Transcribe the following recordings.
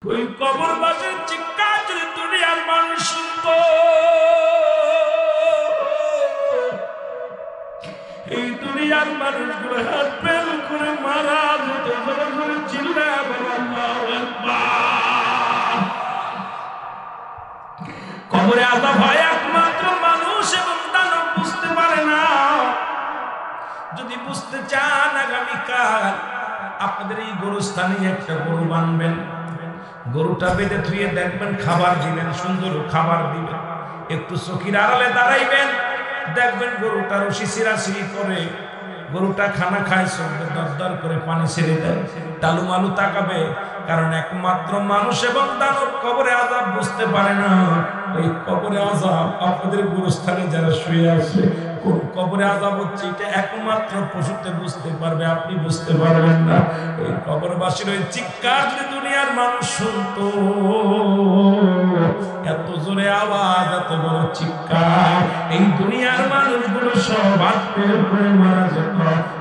ওই কবরবাসীর চিৎকার যদি দুনিয়ার মানুষ শুনতো, এই দুনিয়ার মানুষগুলো হাত ফেল করে মারা যেত। জোরে জোরে চিল্লায় বলো আল্লাহু আকবার। কবরে আযাব হয় একমাত্র মানুষ এবং দানব বুঝতে পারে না। যদি বুঝতে চান, আগামীকাল আপনাদের এই গরুস্থানে একটা গরু বানবেন, গরুটা বেঁধে ধুয়ে দেখবেন, খাবার দিবেন, সুন্দর খাবার দিবেন, একটু চকির আড়ালে দাঁড়াইবেন, দেখবেন গরুটা রশি ছিঁড়াছিঁড়ি করে, গরুটা খানা খায়, চোখে দরদর করে পানি ছেড়ে দেয়, টালুমালু তাকাবে। কারণ একমাত্র মানুষ এবং দানব কবরে আযাব বুঝতে পারে না। ওই কবরে আযাব আপনাদের গুরুস্থানে যারা শুয়ে আছে, কোন কবরে আযাব হচ্ছে এটা একমাত্র পশুতে বুঝতে পারবে, আপনি বুঝতে পারবেন না। ওই কবরবাসীর ওই চিৎকার যদি দুনিয়ার মানুষ শুনতো, এত জোরে আওয়াজ, এত বড় চিৎকার, এই দুনিয়ার মানুষগুলো সব আত্মের করে মারা যেত।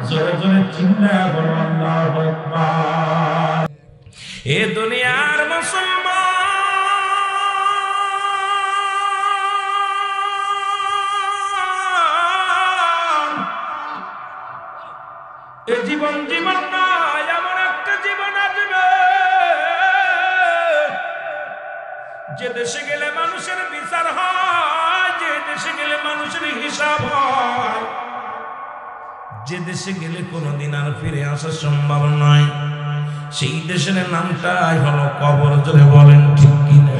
জোরে জোরে চিল্লায় বলো আল্লাহু আকবার। এ দুনিয়ার মুসলমান, এ জীবন জীবন নয়, এমন একটা জীবন আসবে যে দেশে গেলে মানুষের বিচার হয়, যে দেশে গেলে মানুষের হিসাব হয়, যে দেশে গেলে কোনোদিন আর ফিরে আসা সম্ভব নয়। সেই দেশের নামটাই হলো কবর। জোরে বলেন ঠিক কিনা?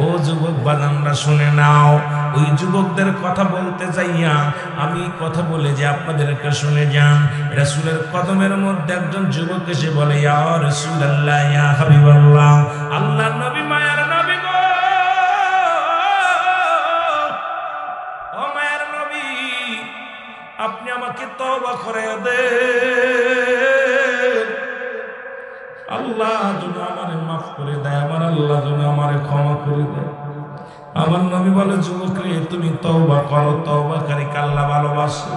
ও যুবক বাজানরা শুনে নাও, ওই যুবকদের কথা বলতে যাইয়া আমি কথা বলে যে আপনাদেরকে শুনে যান। রাসূলের কদমের মধ্যে একজন যুবক এসে বলে, ইয়া রাসূলুল্লাহ, ইয়া হাবিবাল্লাহ, আল্লাহর নবী, মায়ার নবী গো, ও মায়ার নবী, আপনি আমাকে তওবা করে দেন। আল্লাহ যেন আমারে মাফ করে দেয়, আমার আল্লাহ যেন আমারে ক্ষমা করে দেয়। আমার নবী বলে, যুবক রে, তুমি তওবা করো, তওবাকারীকে আল্লাহ ভালোবাসে,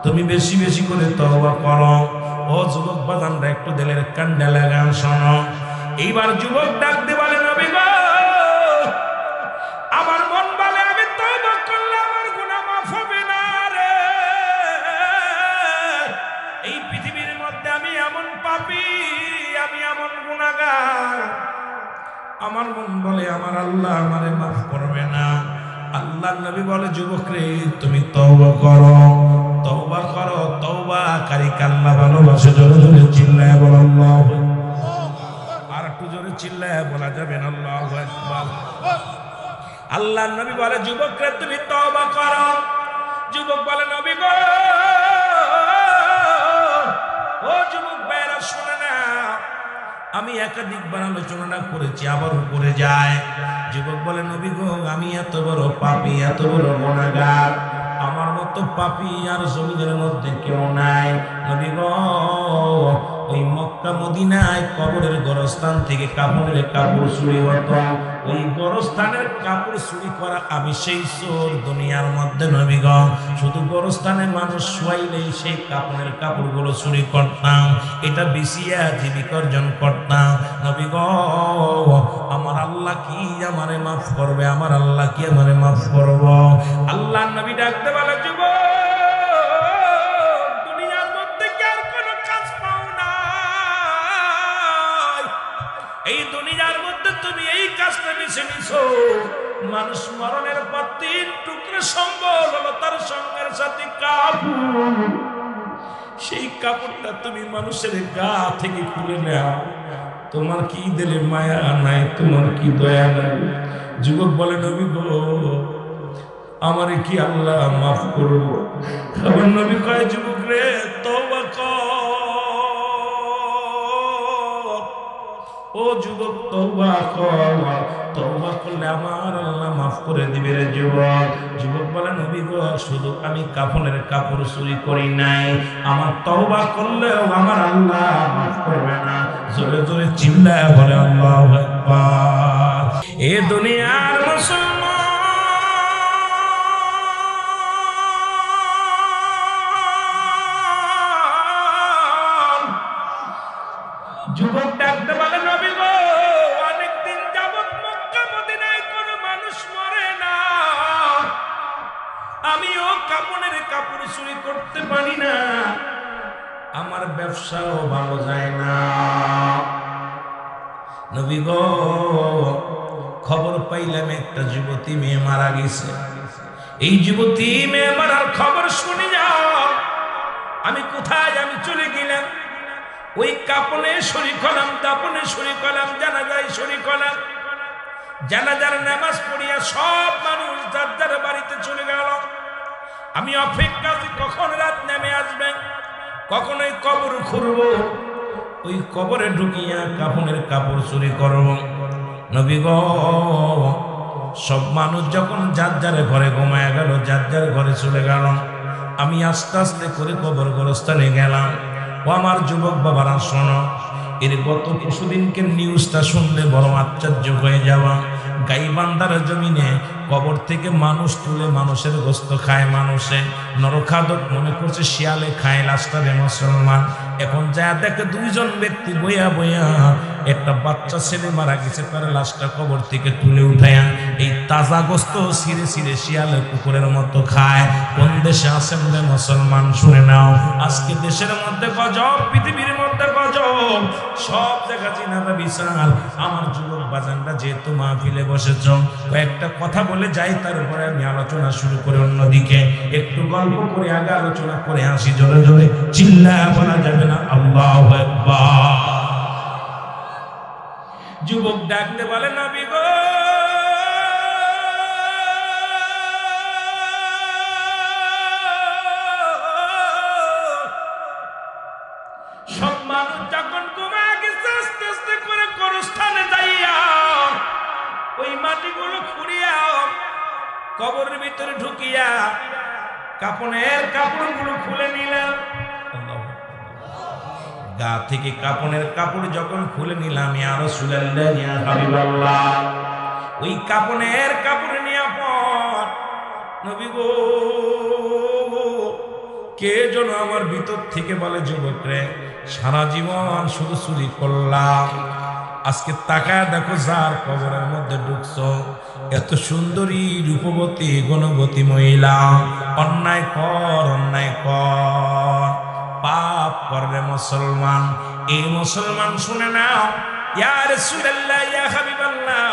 তুমি বেশি বেশি করে তওবা করো। ও যুবক বাজানরা, একটু দিলের কান্ডা লাগান, শোনো। এইবার যুবক ডাক দিয়ে বলে, নবী গো, আমার মন বলে আমি তওবা করলে আমার গুনাহ মাফ হবে না রে। এই পৃথিবীর মধ্যে আমি এমন পাপী, আমি এমন গুনাহগার, আমার মন বলে আমার আল্লাহ আমারে মাফ করবে না। আল্লাহর নবী বলে, যুবক রে, তুমি তওবা করো, তওবা করো, তওবাকারীকে আল্লাহ ভালোবাসে। জোরে জোরে চিল্লায় বলো আল্লাহু আকবার। আর একটু জোরে চিল্লায় বলা যাবে না আল্লাহু আকবার। আল্লাহর নবী বলে, যুবক রে, তুমি তওবা করো। যুবক বলে, নবী গো, ও যুবক ভাইরা শুনে না, আমি একাধিকবার আলোচনা করেছি, আবারও করে যায়। যুবক বলে, নবী গো, আমি এত বড় পাপী, এত বড় গুনাহগার, আমার মতো পাপী আর জমিনের মধ্যে কেউ নাই। নবী গো, ওই মক্কা মদিনায় কবরের গোরস্থান থেকে কাপড়ের কাপড় চুরি হতো, ওই গোরস্থানের কাপড় চুরি করা আমি সেই চোর দুনিয়ার মধ্যে। নবী গো, শুধু গোরস্থানে মানুষ শোয়াইলেই সেই কাপড়ের কাপড়গুলো চুরি করতাম, এটা বিছিয়া জীবিকা অর্জন করতাম। নবী গো, আমার আল্লাহ কি আমারে মাফ করবে? আমার আল্লাহ কি আমারে মাফ করব? আল্লাহ নবী ডাকতে বলে, যুবক, দুনিয়ার মধ্যে কি আর কোনো কাজ পাও না? এই দুনিয়ার মধ্যে তুমি এই কাজটা বেছে নিছো। মানুষ মরণের পর 3 টুকরো সম্বল হলো তার সঙ্গের সাথে কাপড়। সেই কাপড়টা তুমি মানুষের গা থেকে খুলে নাও। তোমার কি দিলে মায়া নাই? তোমার কি দয়া নাই? যুবক বলে, নবী গো, আমারে কি আল্লাহ মাফ করবো? আমার নবী কয়, যুবক রে, তওবা কর। ও যুবক, তওবা কর, তওবা করলে আমার আল্লাহ মাফ করে দিবে রে যুবক। যুবক বলে, নবী গো, শুধু আমি কাফনের কাপড় চুরি করি নাই, আমার তওবা করলেও আমার আল্লাহ মাফ করবে না। জোরে জোরে চিল্লায় বলে আল্লাহু আকবার। এ দুনিয়ার মুসলমান, যুবক ডাকতে বলে, নবী গো, নবী গো, খবর পাইলাম একটা যুবতী মেয়ে মারা গেছে। এই যুবতী মেয়ে মারার খবর শুনে যাও, আমি কোথায় আমি চলে গেলাম, ওই কাপনে শরীক হলাম, দাপনে শরীক হলাম, জানাজায় শরীক হলাম। জানাজার নামাজ পড়িয়া সব মানুষ যার যার বাড়িতে চলে গেল। আমি অপেক্ষা আছি কখন রাত নেমে আসবে, কখন ওই কবর খুঁড়ব, ওই কবরে ঢুকিয়া কাফনের কাপড় চুরি করব। নবী গো, সব মানুষ যখন যার যার ঘরে ঘুমায় গেল, যার যার ঘরে চলে গেল, আমি আস্তে আস্তে করে কবর গোরস্থানে গেলাম। ও আমার যুবক বাবারা শোনো, এর গত পরশুদিনকে নিউজটা শুনলে বড় আশ্চর্য হয়ে যাওয়া। গাইবান্ধার জমিনে কবর থেকে মানুষ তুলে মানুষের গোস্ত খায় মানুষে, নরখাদক মনে করছে শিয়ালে খায় লাশটারে মুসলমান। এখন যা দেখে দুইজন ব্যক্তি বইয়া বইয়া একটা বাচ্চা ছেলে মারা গেছে, তার লাশটা কবর থেকে তুলে উঠায়া এই তাজা গোস্ত ছিঁড়ে ছিঁড়ে শিয়ালে কুকুরের মতো খায়। কোন দেশে আছেন রে মুসলমান, শুনে নাও। আজকে দেশের মধ্যে গজব, পৃথিবীর মধ্যে গজব, সব জায়গা চিনারা বিশাল। আমার যুবক বাজানরা যেহেতু মাহফিলে বসেছ, কয়েকটা কথা বলে যাই, তারপরে আমি আলোচনা শুরু করে অন্যদিকে একটু গল্প করে আগে আলোচনা করে আসি। জোরে জোরে চিল্লায় বলা যাবে না আল্লাহু আকবার। যুবক ডাকতে বলে, নবী গো, সব মানুষ যখন ঘুমায় গেছে, আস্তে আস্তে করে কবরস্থানে যাইয়া ওই মাটিগুলো খুঁড়িয়া কবরের ভিতরে ঢুকিয়া কাপনের কাপড়গুলো খুলে নিলাম। গা থেকে কাপনের কাপড় যখন খুলে নিলাম, ইয়া রাসূলুল্লাহ ইয়া হাবিবাল্লাহ, ওই কাপনের কাপড় নিয়ে পর নবী গো, কে যেন আমার ভিতর থেকে বলে, যুবক রে, সারা জীবন শুধু চুরি করলাম, আজকে তাকায় দেখো যার কবরের মধ্যে ঢুকছো, এত সুন্দরী রূপবতী গুণবতী মহিলা, অন্যায় কর, অন্যায় কর, পাপ করবে মুসলমান। এই মুসলমান শুনে নাও, ইয়া রাসূলুল্লাহ ইয়া হাবিবাল্লাহ,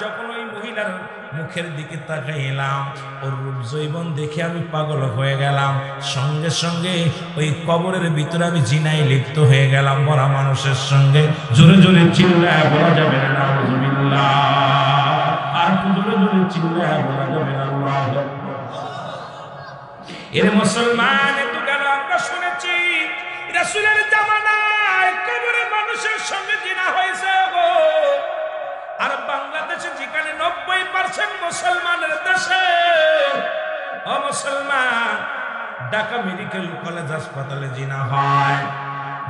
যখন ওই মহিলার মুখের দিকে তাকাইলাম, ওর রূপ যৌবন দেখে আমি পাগল হয়ে গেলাম। সঙ্গে সঙ্গে ওই কবরের ভিতরে আমি জিনায় লিপ্ত হয়ে গেলাম মরা মানুষের সঙ্গে। জোরে জোরে চিল্লায় বলা যাবে না নাউযুবিল্লাহ, আর জোরে জোরে চিল্লায় বলা যাবে না আল্লাহু আকবার। এর মুসলমান একটু গেল, আমরা শুনেছি রাসূলের জামানায় কবরে মানুষের সঙ্গে জিনা হয়েছে গো। আর বাংলাদেশে যেখানে 90% মুসলমানের দেশে, ও মুসলমান, ঢাকা মেডিকেল কলেজ হাসপাতালে জিনা হয়,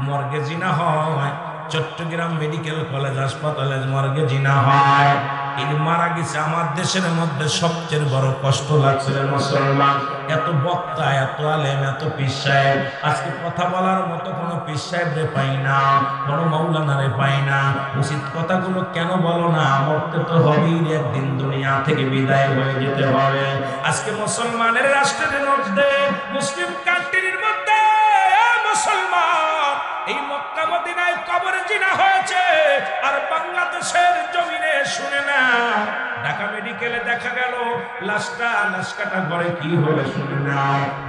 মর্গে জিনা হয়, চট্টগ্রাম মেডিকেল কলেজ হাসপাতালে মর্গে জিনা হয়। এই মারা গেছে আমার দেশের মধ্যে সবচেয়ে বড় কষ্ট লাগছে মুসলমান। এত বক্তা, এত আলেম, এত পীর সাহেব, আজকে কথা বলার মতো কোনো পীর সাহেব রে পাই না, কোনো মাওলানা রে পাই না। উচিত কথাগুলো কেন বলো না? মরতে তো হবেই, একদিন দুনিয়া থেকে বিদায় হয়ে যেতে হবে। আজকে মুসলমানের রাষ্ট্রের মধ্যে, মুসলিম কান্ট্রির মধ্যে মুসলমান, এই মক্কা মদিনায় কবরে জিনা হয়েছে, আর বাংলাদেশের জমিনে শুনে না, ঢাকা মেডিকেলে দেখা গেল লাশকাটা ঘরে কি হলো শুনে না।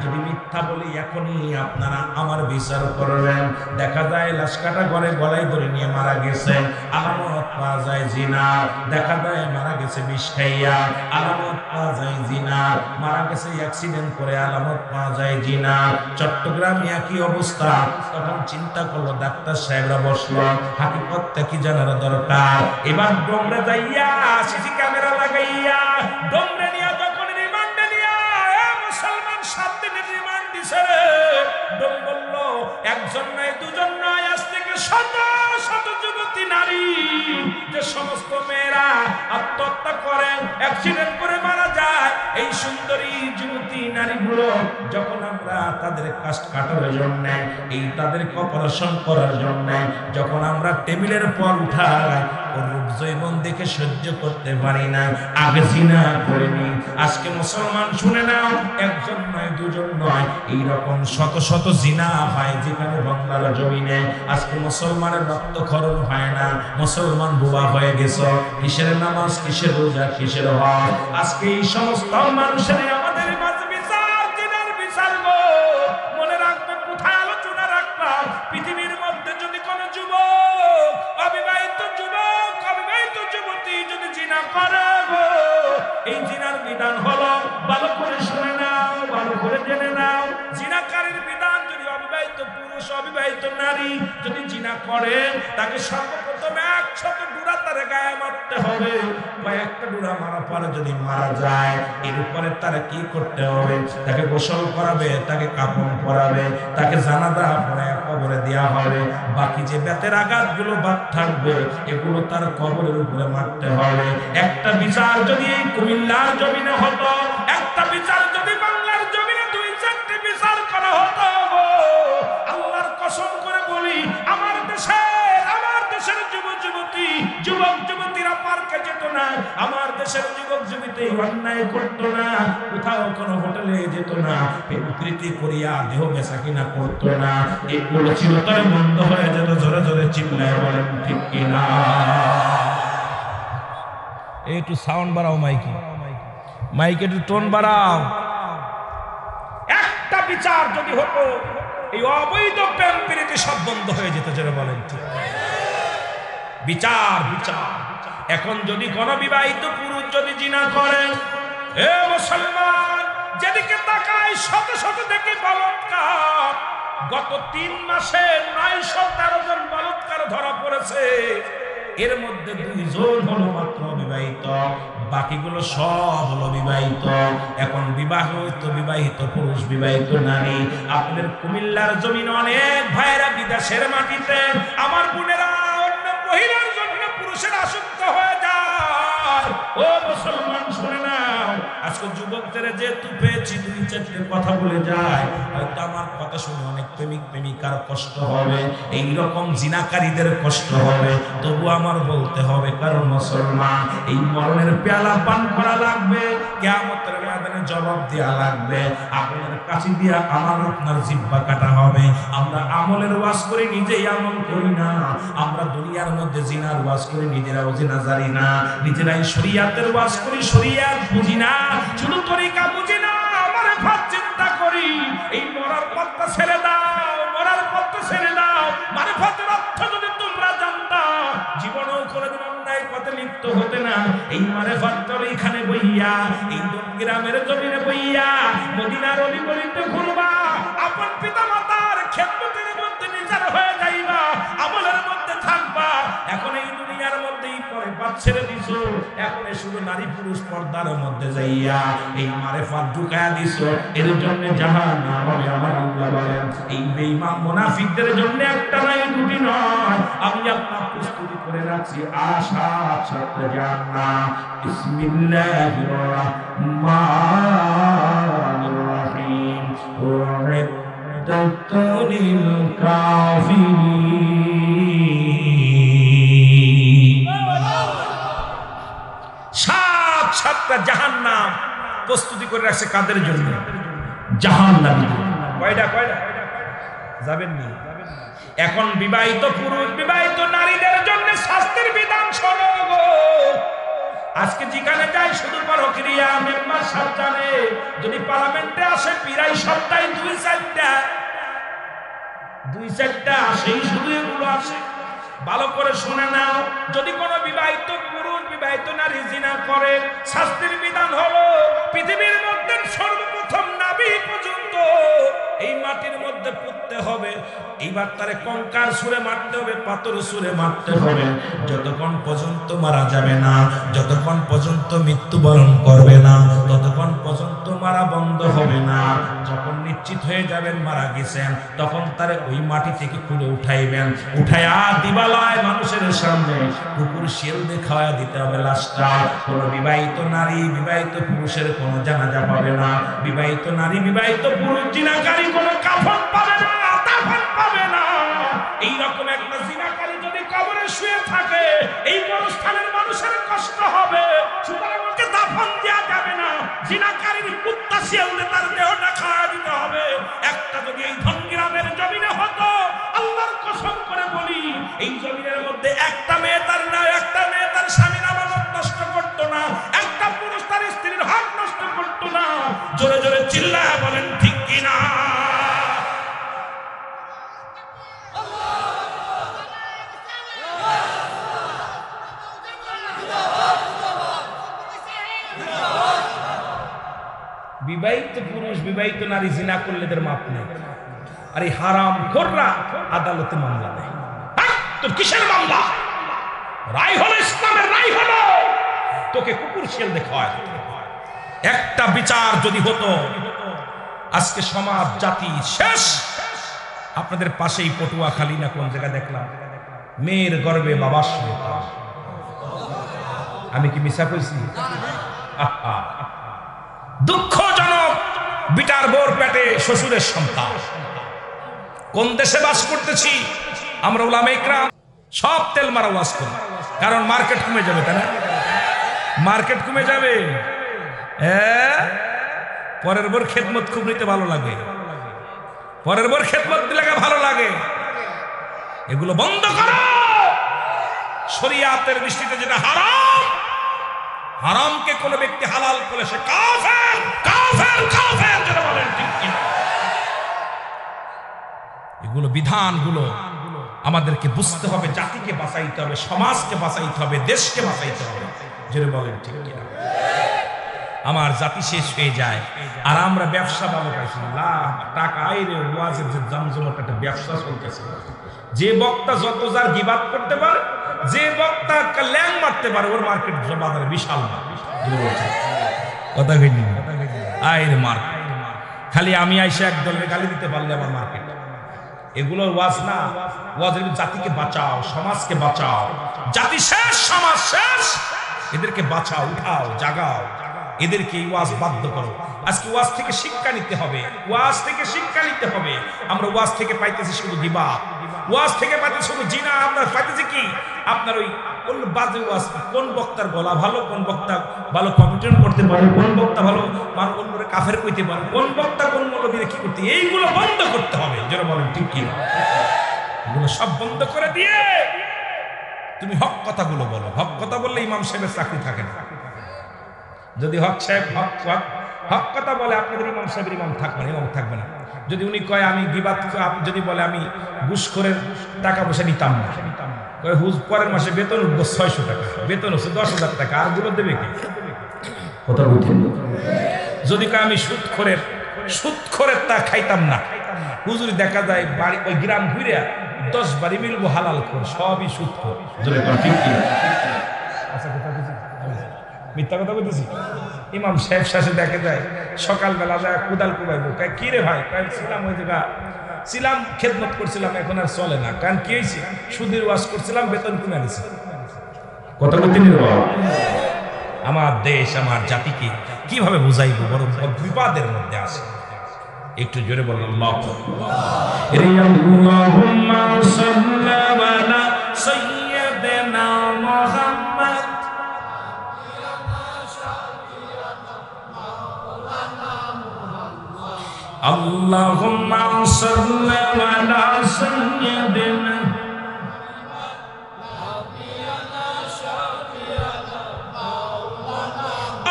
যদি মিথ্যা বলি এখনই আপনারা আমার বিচার করবেন। দেখা যায় লাশকাটা ঘরে গলায় ধরে নিয়ে মারা গেছে, আলামত পাওয়া যায় জিনা। দেখা যায় মারা গেছে বিষ খাইয়া, আলামত পাওয়া যায় জিনা। মারা গেছে অ্যাক্সিডেন্ট করে, আলামত পাওয়া যায় জিনা। চট্টগ্রামে একই অবস্থা। তখন চিন্তা করলো ডাক্তার সাহেবরা, বসলো, হাকিকতটা কি জানার দরকার। এবার ডোমরে যাইয়া সিসি ক্যামেরা লাগাইয়া ডোমরে নিয়ে যখন রিমান্ডে নিয়ে মুসলমান 7 দিনের রিমান্ড দিছে, ডোম বলল একজন নাই, দুজন নয়, আজ থেকে শত শত যুবতী নারী, যে সমস্ত মেয়েরা আত্মহত্যা করে, অ্যাক্সিডেন্ট করে মারা যায়, এই সুন্দরী যুবতী নারীগুলো যখন আমরা তাদের কাস্ট কাটার জন্য, এই তাদেরকে অপারেশন করার জন্য যখন আমরা টেবিলের পর উঠাই, ওর রূপ জৈবন দেখে সহ্য করতে পারি না, আগে জিনা করিনি। আজকে মুসলমান শুনে নাও, একজন নয় দুজন নয়, এইরকম শত শত জিনা হয় যেখানে বাংলার জমিনে। আজকে মুসলমানের রক্তক্ষরণ হয় না, মুসলমান বোবা হয়ে গেছে। কিসের নামাজ, কিসের রোজা, কিসের হজ? আজকে এই সমস্ত মানুষের আমাদের মাঝে বিচার, জিনার বিচার গো। মনে রাখবে, কোথায় আলোচনা রাখলাম, পৃথিবীর মধ্যে যদি কোনো যুবক, অবিবাহিত যুবক, অবিবাহিত যুবতী যদি জিনা করে গো, এই জিনার বিধান হলো, ভালো করে শুনে নাও, ভালো করে জেনে নাও, জিনাকারীর বিধান যদি অবিবাহিত পুরুষ, অবিবাহিত নারী যদি জিনা করে, তাকে সর্বপ্রথম 100 ডুরা তার গায়ে মারতে হবে। কয়েকটা ডুরা মারা পরে যদি মারা যায়, এর উপরে তারা কি করতে হবে? তাকে গোসল করাবে, তাকে কাফন পরাবে, তাকে জানাজা পড়ে কবরে দেওয়া হবে। বাকি যে বেতের আঘাতগুলো বাদ থাকবে, এগুলো তার কবরের উপরে মারতে হবে। একটা বিচার যদি এই কুমিল্লার জমিনে হতো, একটা বিচার যদি বাংলার জমিনে 2-4টি বিচার করা হতো, আল্লাহর কসম করে বলি, আমার দেশের যুবক যুবতী, যুবক যুবতীরা পার্কে যেত না, আমার দেশের যুবক যুবতী অন্যায় করতো না, কোথাও কোনো হোটেলে যেত না, প্রকৃতি করিয়া দেহ বেচা কিনা করতো না। এগুলো ছিল তার বন্ধ হয়ে যেত। জোরে জোরে চিল্লায় বলেন ঠিক কিনা? একটু সাউন্ড বাড়াও, মাইকে একটু টোন বাড়াও। একটা বিচার যদি হতো, এই অবৈধ প্রেম প্রীতি সব বন্ধ হয়ে যেত। যারা বলেন ঠিক বিচার, বিচার। এখন যদি কোন বিবাহিত পুরুষ যদি জিনা করে, এ মুসলমান, যেদিকে তাকায় শত শত দেখি বলৎকার। গত 3 মাসে 913 জন বলৎকার ধরা পড়েছে। এর মধ্যে 2 জন হলো মাত্র বিবাহিত, বাকিগুলো সব হলো বিবাহিত। এখন বিবাহিত পুরুষ, বিবাহিত নারী। আপনাদের কুমিল্লার জমিন অনেক ভাইরা বিদেশের মাটিতে, আমার বোনেরা অন্য মহিলার জন্য পুরুষের আসক্ত হয়ে যায়। ও মুসলমান শুনে নাও, আজকে যুবকদের যেহেতু পেয়েছি, 2-4টে কথা বলে যায়, হয়তো আমার কথা শুনে অনেক প্রেমিক প্রেমিকার কষ্ট হবে, এইরকম জিনাকারীদের কষ্ট হবে। তবু আমার বলতে হবে, কারণ মুসলমান, এই মরণের পেয়ালা পান করা লাগবে, কিয়ামতের ময়দানে জবাব দেওয়া লাগবে। আপনার কাছে দিয়া আমার আপনার জিহ্বা কাটা হবে। আমরা আমলের ওয়াজ করে নিজেই আমল করি না, আমরা দুনিয়ার মধ্যে জিনার ওয়াজ করে নিজেরাও জিনা জানি না, নিজেরাই শরিয়াতের ওয়াজ করি, শরিয়াত বুঝি না, শুধু তরিকা বুঝি না, আমারে ভাব চিন্তা করি। এই মরার পথটা ছেড়ে দাও, মরার পথটা ছেড়ে দাও। মারিফতের অর্থ যদি তোমরা জানতা, জীবনেও কোনোদিন অন্যায় পথে লিপ্ত হতে না। এই মারিফতটা এখানে বইয়া, এই গ্রামের জমিনে বইয়া, মদিনার অলি গলিতে ঘুরবা, আপন পিতা মাতার খেদমতের মধ্যে নিজের হয়ে যাইবা, আমলের মধ্যে থাকবা। এখন এই দুনিয়ার মধ্যেই পরে পাপ ছেড়ে দিছো, এখন শুধু নারী পুরুষ পর্দার মধ্যে যাইয়া এই মারিফত ঢুকায়া দিছো। এর জন্য জাহান্নাম হবে। আমার আল্লাহ বলেন, এই বেঈমান মুনাফিকদের জন্য একটা নয়, 2টি নয়, আমি আপনার প্রস্তুতি করে রাখছি আশা সাথে জান্নাত। বিসমিল্লাহির রহমানির রহিম। উ'ইদ্দাত লিল কাফিরিন। 7টা জাহান্নাম প্রস্তুতি করে রাখছে কাদের জন্য? জাহান্নামীদের। কয়টা যাবেন নি? এখন বিবাহিত পুরুষ, বিবাহিত নারীদের জন্য শাস্তির বিধান শোনো গো। আজকে যেখানে যাই শুধু পরক্রিয়া, মেম্বার সাহেব জানে, যদি পার্লামেন্টে আসে প্রায় সপ্তাহে 2-4টা আসেই, শুধু এগুলো আসে। ভালো করে শুনে নাও, যদি কোনো বিবাহিত পুরুষ, বিবাহিত নারী জিনা করে, শাস্তির বিধান হলো পৃথিবীর মধ্যে সর্বপ্রথম নাভি পর্যন্ত এই মাটির মধ্যে পুঁততে হবে। এইবার তারে কঙ্কার সুরে মারতে হবে, পাথর সুরে মারতে হবে, যতক্ষণ পর্যন্ত মারা যাবে না, যতক্ষণ পর্যন্ত মৃত্যুবরণ করবে না, ততক্ষণ পর্যন্ত মারা বন্ধ হবে না। যখন নিশ্চিত হয়ে যাবেন মারা গেছেন, তখন তারে ওই মাটি থেকে খুলে উঠাইবেন, উঠাইয়া দিবালয় মানুষের সামনে কুকুর শিল দেখাওয়া দিতে হবে লাশটা। কোনো বিবাহিত নারী, বিবাহিত পুরুষের কোনো জানাজা পাবে না, বিবাহিত নারী, বিবাহিত পুরুষ জিনাকারী কোনো কাফন পাবে না, দাফন পাবে না। এইরকম একটা জিনাকারী যদি কবরে শুয়ে থাকে, এই অনুষ্ঠানের মানুষের কাফন দেয়া যাবে না, জিনাকারীর কুত্তা শিয়ালদের তার দেহটা খাওয়া দিতে হবে। একটা যদি এই ধনগ্রামের জমিনে হতো, আল্লাহর কসম করে বলি, এই জমিনের মধ্যে একটা মেয়ে তার স্বামীর আমানত নষ্ট করতো না, একটা পুরুষ তার স্ত্রীর হক নষ্ট করতো না। জোরে জোরে চিল্লায়া বলেন ঠিক কিনা? বিবাহিত পুরুষ বিবাহিত নারী জিনা করলে এদের মাপ নেই। আর এই হারাম খোররা আদালতে মামলা নেই। তোর কিসের মামলা? রায় হলো ইসলামের রায় হলো তোকে কুকুর শিয়াল দেখায়। একটা বিচার যদি হতো, আজকে সমাজ জাতি শেষ। আপনাদের পাশেই পটুয়াখালী না কোন জায়গা দেখলাম, মেয়ের গর্ভে বাবার সন্তান। আমি কি মিছা কইছি? দুঃখজনক, বিটার বোর পেটে শ্বশুরের সন্তান। কোন দেশে বাস করতেছি আমরা? উলামায়ে ইকরাম সব তেল মারা ওয়াজ করি, কারণ মার্কেট কমে যাবে, তাই না? মার্কেট কমে যাবে। পরের বোর খেদমত খুব নিতে ভালো লাগে, পরের বোর খেদমত দিলে ভালো লাগে। এগুলো বন্ধ করো। শরিয়াতের দৃষ্টিতে যেটা হারাম, হারামকে কোন ব্যক্তি হালাল করে সে কাফের, কাফের, কাফের। যেটা বলেন ঠিক কিনা? এগুলো বিধানগুলো আমাদেরকে বুঝতে হবে, জাতিকে বাঁচাইতে হবে, সমাজকে বাঁচাইতে হবে, দেশকে বাঁচাইতে হবে। যেটা বলেন ঠিক কিনা? আমার জাতি শেষ হয়ে যায় আর আমরা ব্যবসা ভালো পাইছি, টাকা আইরে ওয়াজের যে জমজমাট একটা ব্যবসা চলতেছে। যে বক্তা যত যার গিবাত করতে পারে, যে বক্তা ল্যাং মারতে পারে, ওর মার্কেট বাজারে বিশাল কথা কইনি। আইরে মার্কেট খালি আমি আইসা একদলের গালি দিতে পারলে আমার মার্কেট। এগুলোর ওয়াজ না, ওয়াজের জাতিকে বাঁচাও, সমাজকে বাঁচাও। জাতি শেষ, সমাজ শেষ। এদেরকে বাঁচাও, উঠাও, জাগাও, এদেরকে ওয়াজ বাধ্য করো। আজকে ওয়াজ থেকে শিক্ষা নিতে হবে, ওয়াজ থেকে শিক্ষা নিতে হবে। আমরা ওয়াজ থেকে পাইতেছি শুধু গিবাত, ওয়াজ থেকে পাইতেছি শুধু জিনা। আমরা পাইতেছি কি? আপনার ওই কোন বাজে ওয়াজ, কোন বক্তার গলা ভালো, কোন বক্তা ভালো কমিটমেন্ট করতে পারে, কোন বক্তা ভালো মানুষ অন্যরে কাফের কইতে পারে, কোন বক্তা কোন মৌলবীরে কি করতে, এইগুলো বন্ধ করতে হবে। যারা বলেন ঠিক কি? এগুলো সব বন্ধ করে দিয়ে তুমি হক কথাগুলো বলো। হক কথা বললে ইমাম সাহেবের চাকরি থাকে না। যদি হক সাহেব হক কথা বলে, আপনাদের ইমাম সাহেবের ইমাম থাকবে না। যদি উনি কয় আমি গিবাত, যদি বলে আমি ঘুষখোরের টাকা পয়সা নিতাম না, কয় হুজ পরের মাসে বেতন উঠবো 600 টাকা, বেতন হচ্ছে 10,000 টাকা, আর গুলো দেবে কে? কথা বুঝছেন? যদি কয় আমি সুদখোরের তা খাইতাম না, হুজুরি দেখা যায় বাড়ি ওই গ্রাম ঘুরে 10 বাড়ি মিলবো হালাল খোর, সবই সুদখোর। ঠিক কি? মিথ্যা কথা বলতেছি? ইমাম সাহেব শাসে দেখে যায় সকালবেলা যায় কুদাল কুবাইবো, কি রে ভাই? ছিলাম ওই জায়গা, ছিলাম খেদমত করছিলাম, এখন আর চলে না। কারণ কি হয়েছে? সুদের ওয়াজ করছিলাম, বেতন কমে গেছে। কথা বলতে আমার দেশ, আমার জাতিকে কিভাবে বুঝাইবো? বড় বিপদের মধ্যে আছে। একটু জোরে বললাম আল্লাহুম্মা সাল্লি আলা সাইয়্যিদিনা।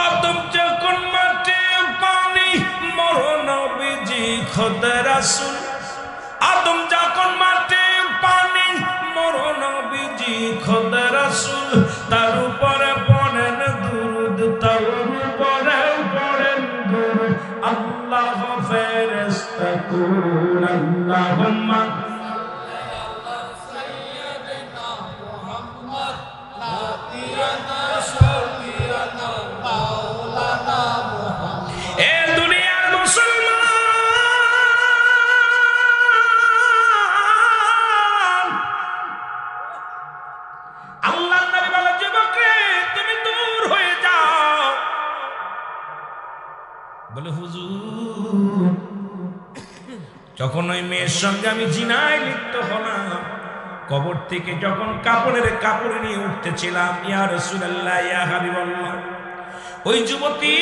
আদম যখন মাটি পানি, মরো নবীজি খোদ রাসূল। আদম যখন মাটি পানি, মরো নবীজি খোদ রাসূল। তার উপরে পড়েন দুরূদ, তার উপরে পড়েন দুরূদ। আল্লাহ ফেরেশতা কুল আল্লাহুম্মা সাইয়্যিদিনা মুহাম্মদ নাবিয়ানা শাফিয়ানা মাওলানা মুহাম্মদ। এ দুনিয়ার মুসলমান, আল্লাহর নবী বলে, যুবক রে তুমি দূর হয়ে যাও। বলে হুজুর, যখন ওই মেয়ের সঙ্গে আমি জিনায় লিপ্ত হলাম, কবর থেকে যখন কাপড় নিয়ে উঠতেছিলাম, ইয়া রাসূলুল্লাহ, ইয়া হাবিবাল্লাহ, ওই যুবতী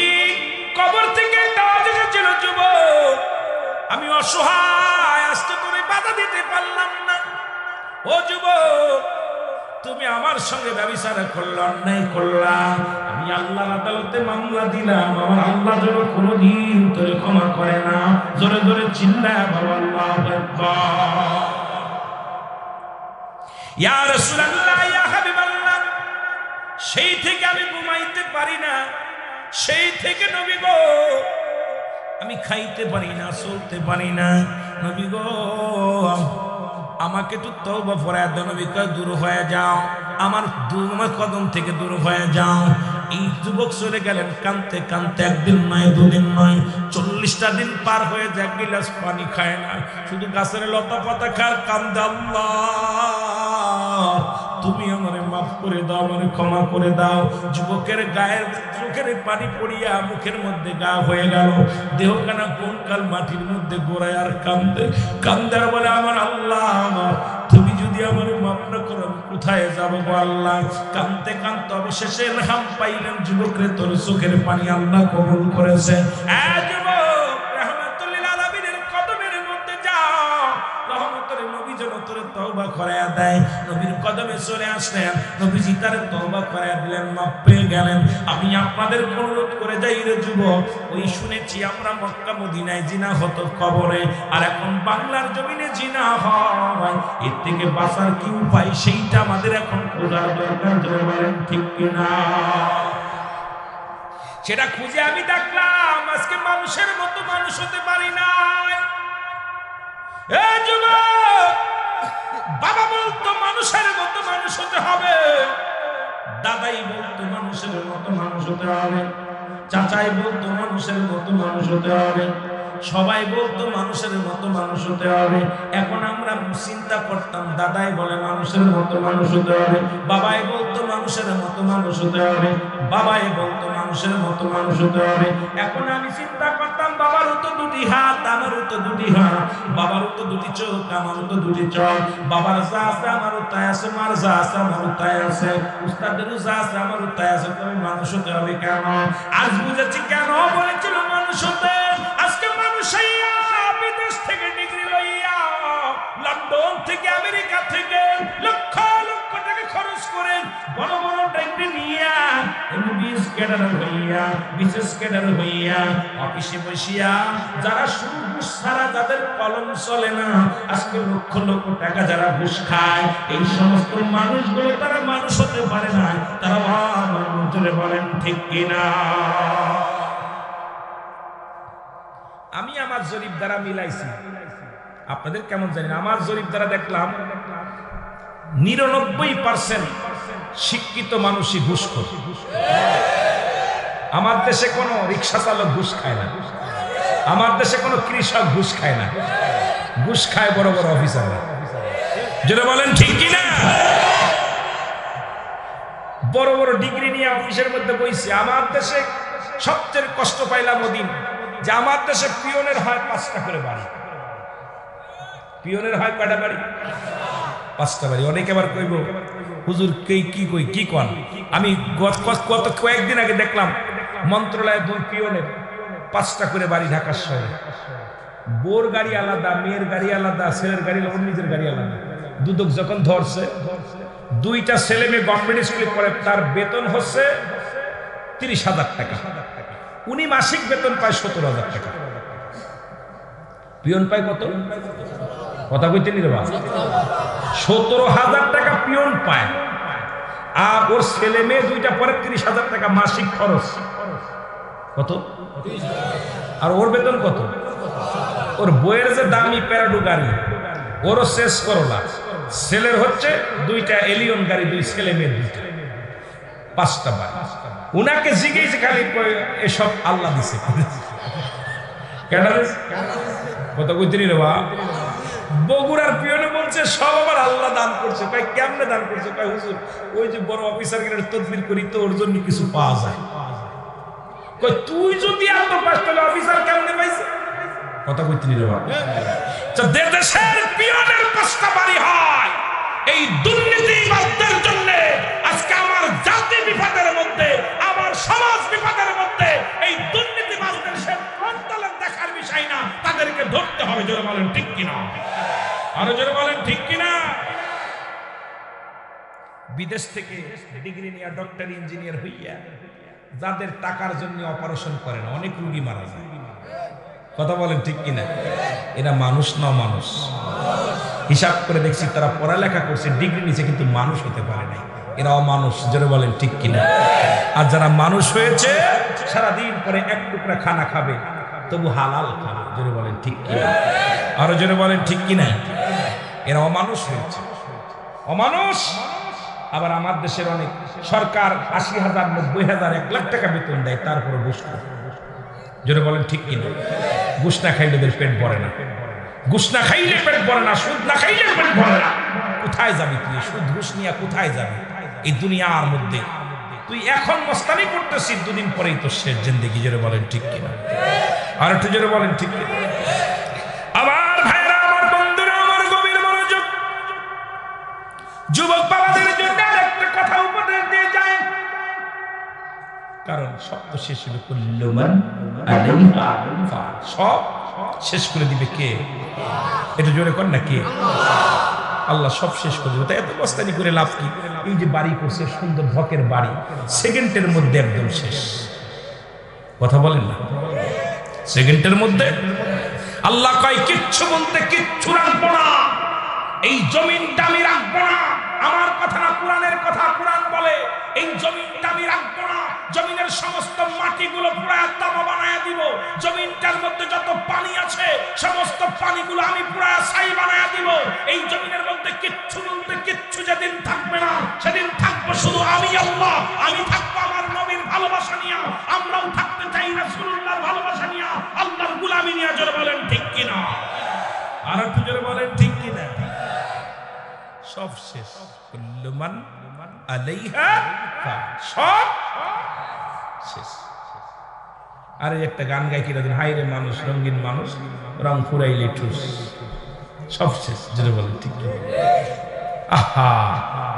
কবর থেকে আওয়াজ এসেছিল, যুবক আমি অসহায়, আজকে তুমি বাধা দিতে পারলাম না। ও যুবক তুমি আমার সঙ্গে ব্যভিচার করলে, অন্যায় করলাম, আমি আল্লাহর আদালতে মামলা দিলাম, আমার আল্লাহ যেন কোনোদিন তোরে ক্ষমা করে না। জোরে জোরে চিল্লায় বলো আল্লাহু আকবার। ইয়া রাসূলুল্লাহ, ইয়া হাবিবাল্লাহ, সেই থেকে আমি ঘুমাইতে পারি না, সেই থেকে নবী গো আমি খাইতে পারি না, চলতে পারি না। নবী গো আমাকে তো তওবা ফরমায় দাও, নবী কয় দূর হয়ে যাও, আমার কদম থেকে দূর হয়ে যাও। এই যুবক চলে গেলেন কানতে কানতে, একদিন নয় দুদিন নয়, 40টা দিন পার হয়ে যায়, এক গিলাস পানি খায় না, শুধু গাছের লতা পাতা খায়, কান্দে আল্লাহ তুমি আমারে মাফ করে দাও, আমারে ক্ষমা করে দাও। যুবকের গায়ের চোখের পানি পড়িয়া মুখের মধ্যে গা হয়ে গেল, দেহখানা কোন কাল মাটির মধ্যে গোড়ায় আর কান্দে কান্দে আর বলে আমার আল্লাহ তুমি যদি আমারে মাফ না করো আমি কোথায় যাবো গো আল্লাহ। কান্দতে কান্দতে অবশেষে ইলহাম পাইলেন, যুবকরে তোর চোখের পানি আল্লাহ কবুল করেছে। যুবক রাহমাতুল লিল আলামিনের কদমের মধ্যে যাও, রহমতের নবী যেন তোরে তওবা করায়া দেয়। নবীর কদমে চলে আসলেন, নবীজি তার তওবা করায়া দিলেন, মাফ পেয়ে গেলেন। আমি আপনাদের অনুরোধ করে যাই রে যুবক, ওই শুনেছি আমরা মক্কা মদিনায় জিনা হতো কবরে, আর এখন বাংলার জমিনে জিনা হয়, এর থেকে বাঁচার কি উপায় সেইটা আমাদের এখন খোঁজার দরকার। বলেন ঠিক কিনা? সেটা খুঁজে আমি দেখলাম আজকে মানুষের মতো মানুষ হতে পারি না। যুবক বাবা বলতো মানুষের মতো মানুষ হতে হবে, দাদাই বলতো মানুষের মতো মানুষ হতে হবে, চাচাই বলতো মানুষের মতো মানুষ হতে হবে, সবাই বলতো মানুষের মতো মানুষ হতে হবে। এখন আমরা চিন্তা করতাম, দাদাই বলে মানুষের মতো মানুষ হতে হবে, বাবাই বলতো মানুষের মতো মানুষ হতে হবে, বাবাই বলতো মানুষের মতো মানুষ হতে হবে। এখন আমি চিন্তা করতাম, বাবারও তো দুটি হাত, আমারও তো দুটি হাত, বাবারও তো দুটি চোখ, আমারও তো দুটি চোখ, বাবার যা আছে আমারও তাই আছে, মার যা আছে আমারও তাই আছে, উস্তাদেরও যা আছে আমারও তাই আছে। তবে মানুষ হতে হবে কেন? আজ বুঝেছি কেন বলেছিল মানুষ হতে। আজকে মানুষ বিদেশ থেকে ডিগ্রি লইয়া, লন্ডন থেকে আমেরিকা থেকে লক্ষ লক্ষ টাকা খরচ করে বড় বড় ডিগ্রি নিয়া এমবিবিএস ক্যাডার হইয়া, বিশেষ ক্যাডার হইয়া অফিসে বসিয়া যারা ঘুষ ছাড়া যাদের কলম চলে না, আজকে লক্ষ লক্ষ টাকা যারা ঘুষ খায়, এই সমস্ত মানুষগুলো তারা মানুষ হতে পারে না। তারা মানুষের বলেন ঠিক কিনা? আমি আমার জরিপ দ্বারা মিলাইছি, আপনাদের কেমন জানি না, আমার জরিপ দ্বারা দেখলাম 99% শিক্ষিত মানুষই ঘুষখোর। আমার দেশে কোনো রিক্সা চালক ঘুষ খায় না, আমার দেশে কোনো কৃষক ঘুষ খায় না, ঘুষ খায় বড় বড় অফিসাররা। যেটা বলেন ঠিক কিনা? বড় বড় ডিগ্রি নিয়ে অফিসের মধ্যে বইছে। আমার দেশে সবচেয়ে কষ্ট পাইলাম ওদিন যে আমার দেশে পিয়নের হয় 5টা করে বাড়ি। পিয়নের হয় কয়টা বাড়ি? 5টা বাড়ি। অনেকে আবার কইব হুজুর কি কন? আমি গত কয়েকদিন আগে দেখলাম মন্ত্রণালয়ে 2 পিয়নের 5টা করে বাড়ি ঢাকার শহরে। বোর গাড়ি আলাদা, মেয়ের গাড়ি আলাদা, ছেলের গাড়ি আলাদা, নিজের গাড়ি আলাদা। দুদক যখন ধরছে, 2টা ছেলে মেয়ে গভর্নমেন্ট স্কুলে পড়ে, তার বেতন হচ্ছে 30,000 টাকা, উনি মাসিক বেতন পায় 17,000 টাকা। পিয়ন পায় কত? কথা কইতে নি রে বাবা, 17,000 টাকা পিয়ন পায়। আর ওর ছেলে মেয়ে 2টা পরে 30,000 টাকা মাসিক খরচ। কত? আর ওর বেতন কত? ওর বইয়ের যে দামি প্যারাডো গাড়ি, ওরও শেষ করলা। ছেলের হচ্ছে 2টা এলিয়ন গাড়ি, 2 ছেলে মেয়ে 2টা, 5টা বাড়ি। উনাকে জিজ্ঞেস খালি এসব আল্লাহ দিছে। কেন কথা কইতে নি রে বাবা? বগুড়ার পিয়নে বলছে সব আবার আল্লাহ দান করছে। ভাই কেমনে দান করছে? ভাই হুজুর ওই যে বড় অফিসার গিয়ে তদবির করি তো ওর জন্য কিছু পাওয়া যায়। কই তুই যদি এত পাস তাহলে অফিসার কেমনে পাইছে? কথা কইতে নি রে বাবা? দেশের পিয়নের 5টা বাড়ি হয় এই দুর্নীতিবাজদের জন্য। আজকে আমার জাতি বিপদের মধ্যে, আমার সমাজ বিপদের হবে, জোরে বলেন ঠিক কিনা, আরো জোরে বলেন ঠিক কিনা। বিদেশ থেকে ডিগ্রি নিয়ে ডক্টর ইঞ্জিনিয়ার হইয়া যাদের টাকার জন্য অপারেশন করে না, অনেক রোগী মারা যায়, কথা বলেন ঠিক কিনা। এরা মানুষ না মানুষ? হিসাব করে দেখছি তারা পড়ালেখা করছে, ডিগ্রি নিছে, কিন্তু মানুষ হতে পারে নাই, এরা অমানুষ, জোরে বলেন ঠিক কিনা। আর যারা মানুষ হয়েছে সারাদিন পরে এক টুকরা খানা খাবে, তবু হালাল খাবে, জোরে বলেন ঠিক কিনা, আরো জোরে বলেন ঠিক কিনা। এরা অমানুষ হয়েছে, অমানুষ। আবার আমার দেশের অনেক সরকার ৮০,০০০, ৯০,০০০, ১ লাখ টাকা বেতন দেয়, তারপরে ঘুষ খায়, জোরে বলেন ঠিক কিনা। ঘুষ না খাইলে ওদের পেট ভরে না, ঘুষ না খাইলে পেট ভরে না, সুদ না খাইলে পেট ভরে না। কোথায় যাবি তুই? সুদ ঘুষ নিয়ে কোথায় যাবি এই দুনিয়ার মধ্যে? তুই এখন মস্তানি করতেছিস, দুদিন পরেই তো শেষ জিন্দেগি, জোরে বলেন ঠিক কিনা, আর একটু জোরে বলেন ঠিক কিনা। আমার ভাইরা, আমার বন্ধুরা, আমার গভীর মনোযোগ, যুবক বাবাদের জন্য একটা কথা উপদেশ দিয়ে যায়, কারণ সব তো শেষ হবে, কুল্লুমান আলাইহা ফান, সব শেষ করে দিবে কে? এটা জোরে কর না, কে? আল্লাহ সব শেষ করে দেবে। তাই এত বস্তানি করে লাভ কি? এই যে বাড়ি করছে, সুন্দর ঢকের বাড়ি, সেকেন্ডের মধ্যে একদম শেষ, কথা বলেন না, সেকেন্ডের মধ্যে। আল্লাহ কয় কিচ্ছু বলতে কিচ্ছু রাখবো না, এই জমিনটা আমি রাখবো না। আমার কথা না, কোরআনের কথা। কোরআন বলে এই জমিনটা আমি রাখবো না, জমিনের সমস্ত মাটিগুলো পুরায় তামা বানায় দিব, জমিনটার মধ্যে যত পানি আছে সমস্ত পানিগুলো আমি পুরায় ছাই বানায় দিব। এই জমিনের মধ্যে কিচ্ছু বলতে কিচ্ছু যেদিন থাকবে না, সেদিন থাকবো শুধু আমি আল্লাহ। আমি থাকবো আমার নবীর ভালোবাসা নিয়ে, আমরাও থাকতে চাই রাসূলুল্লাহর ভালোবাসা নিয়ে, আল্লাহর গোলামি নিয়ে, জোরে বলেন ঠিক কিনা, আর একটু জোরে বলেন ঠিক কিনা। সব শেষ, কুল্লুমান আলাইহা ফান, সব শেষ। আরে একটা গান গাই কিনা দিন, হাই রে মানুষ, রঙিন মানুষ, রং ফুরাইলে ঠুস, সব শেষ, জোরে বলেন ঠিক কিনা। আহা,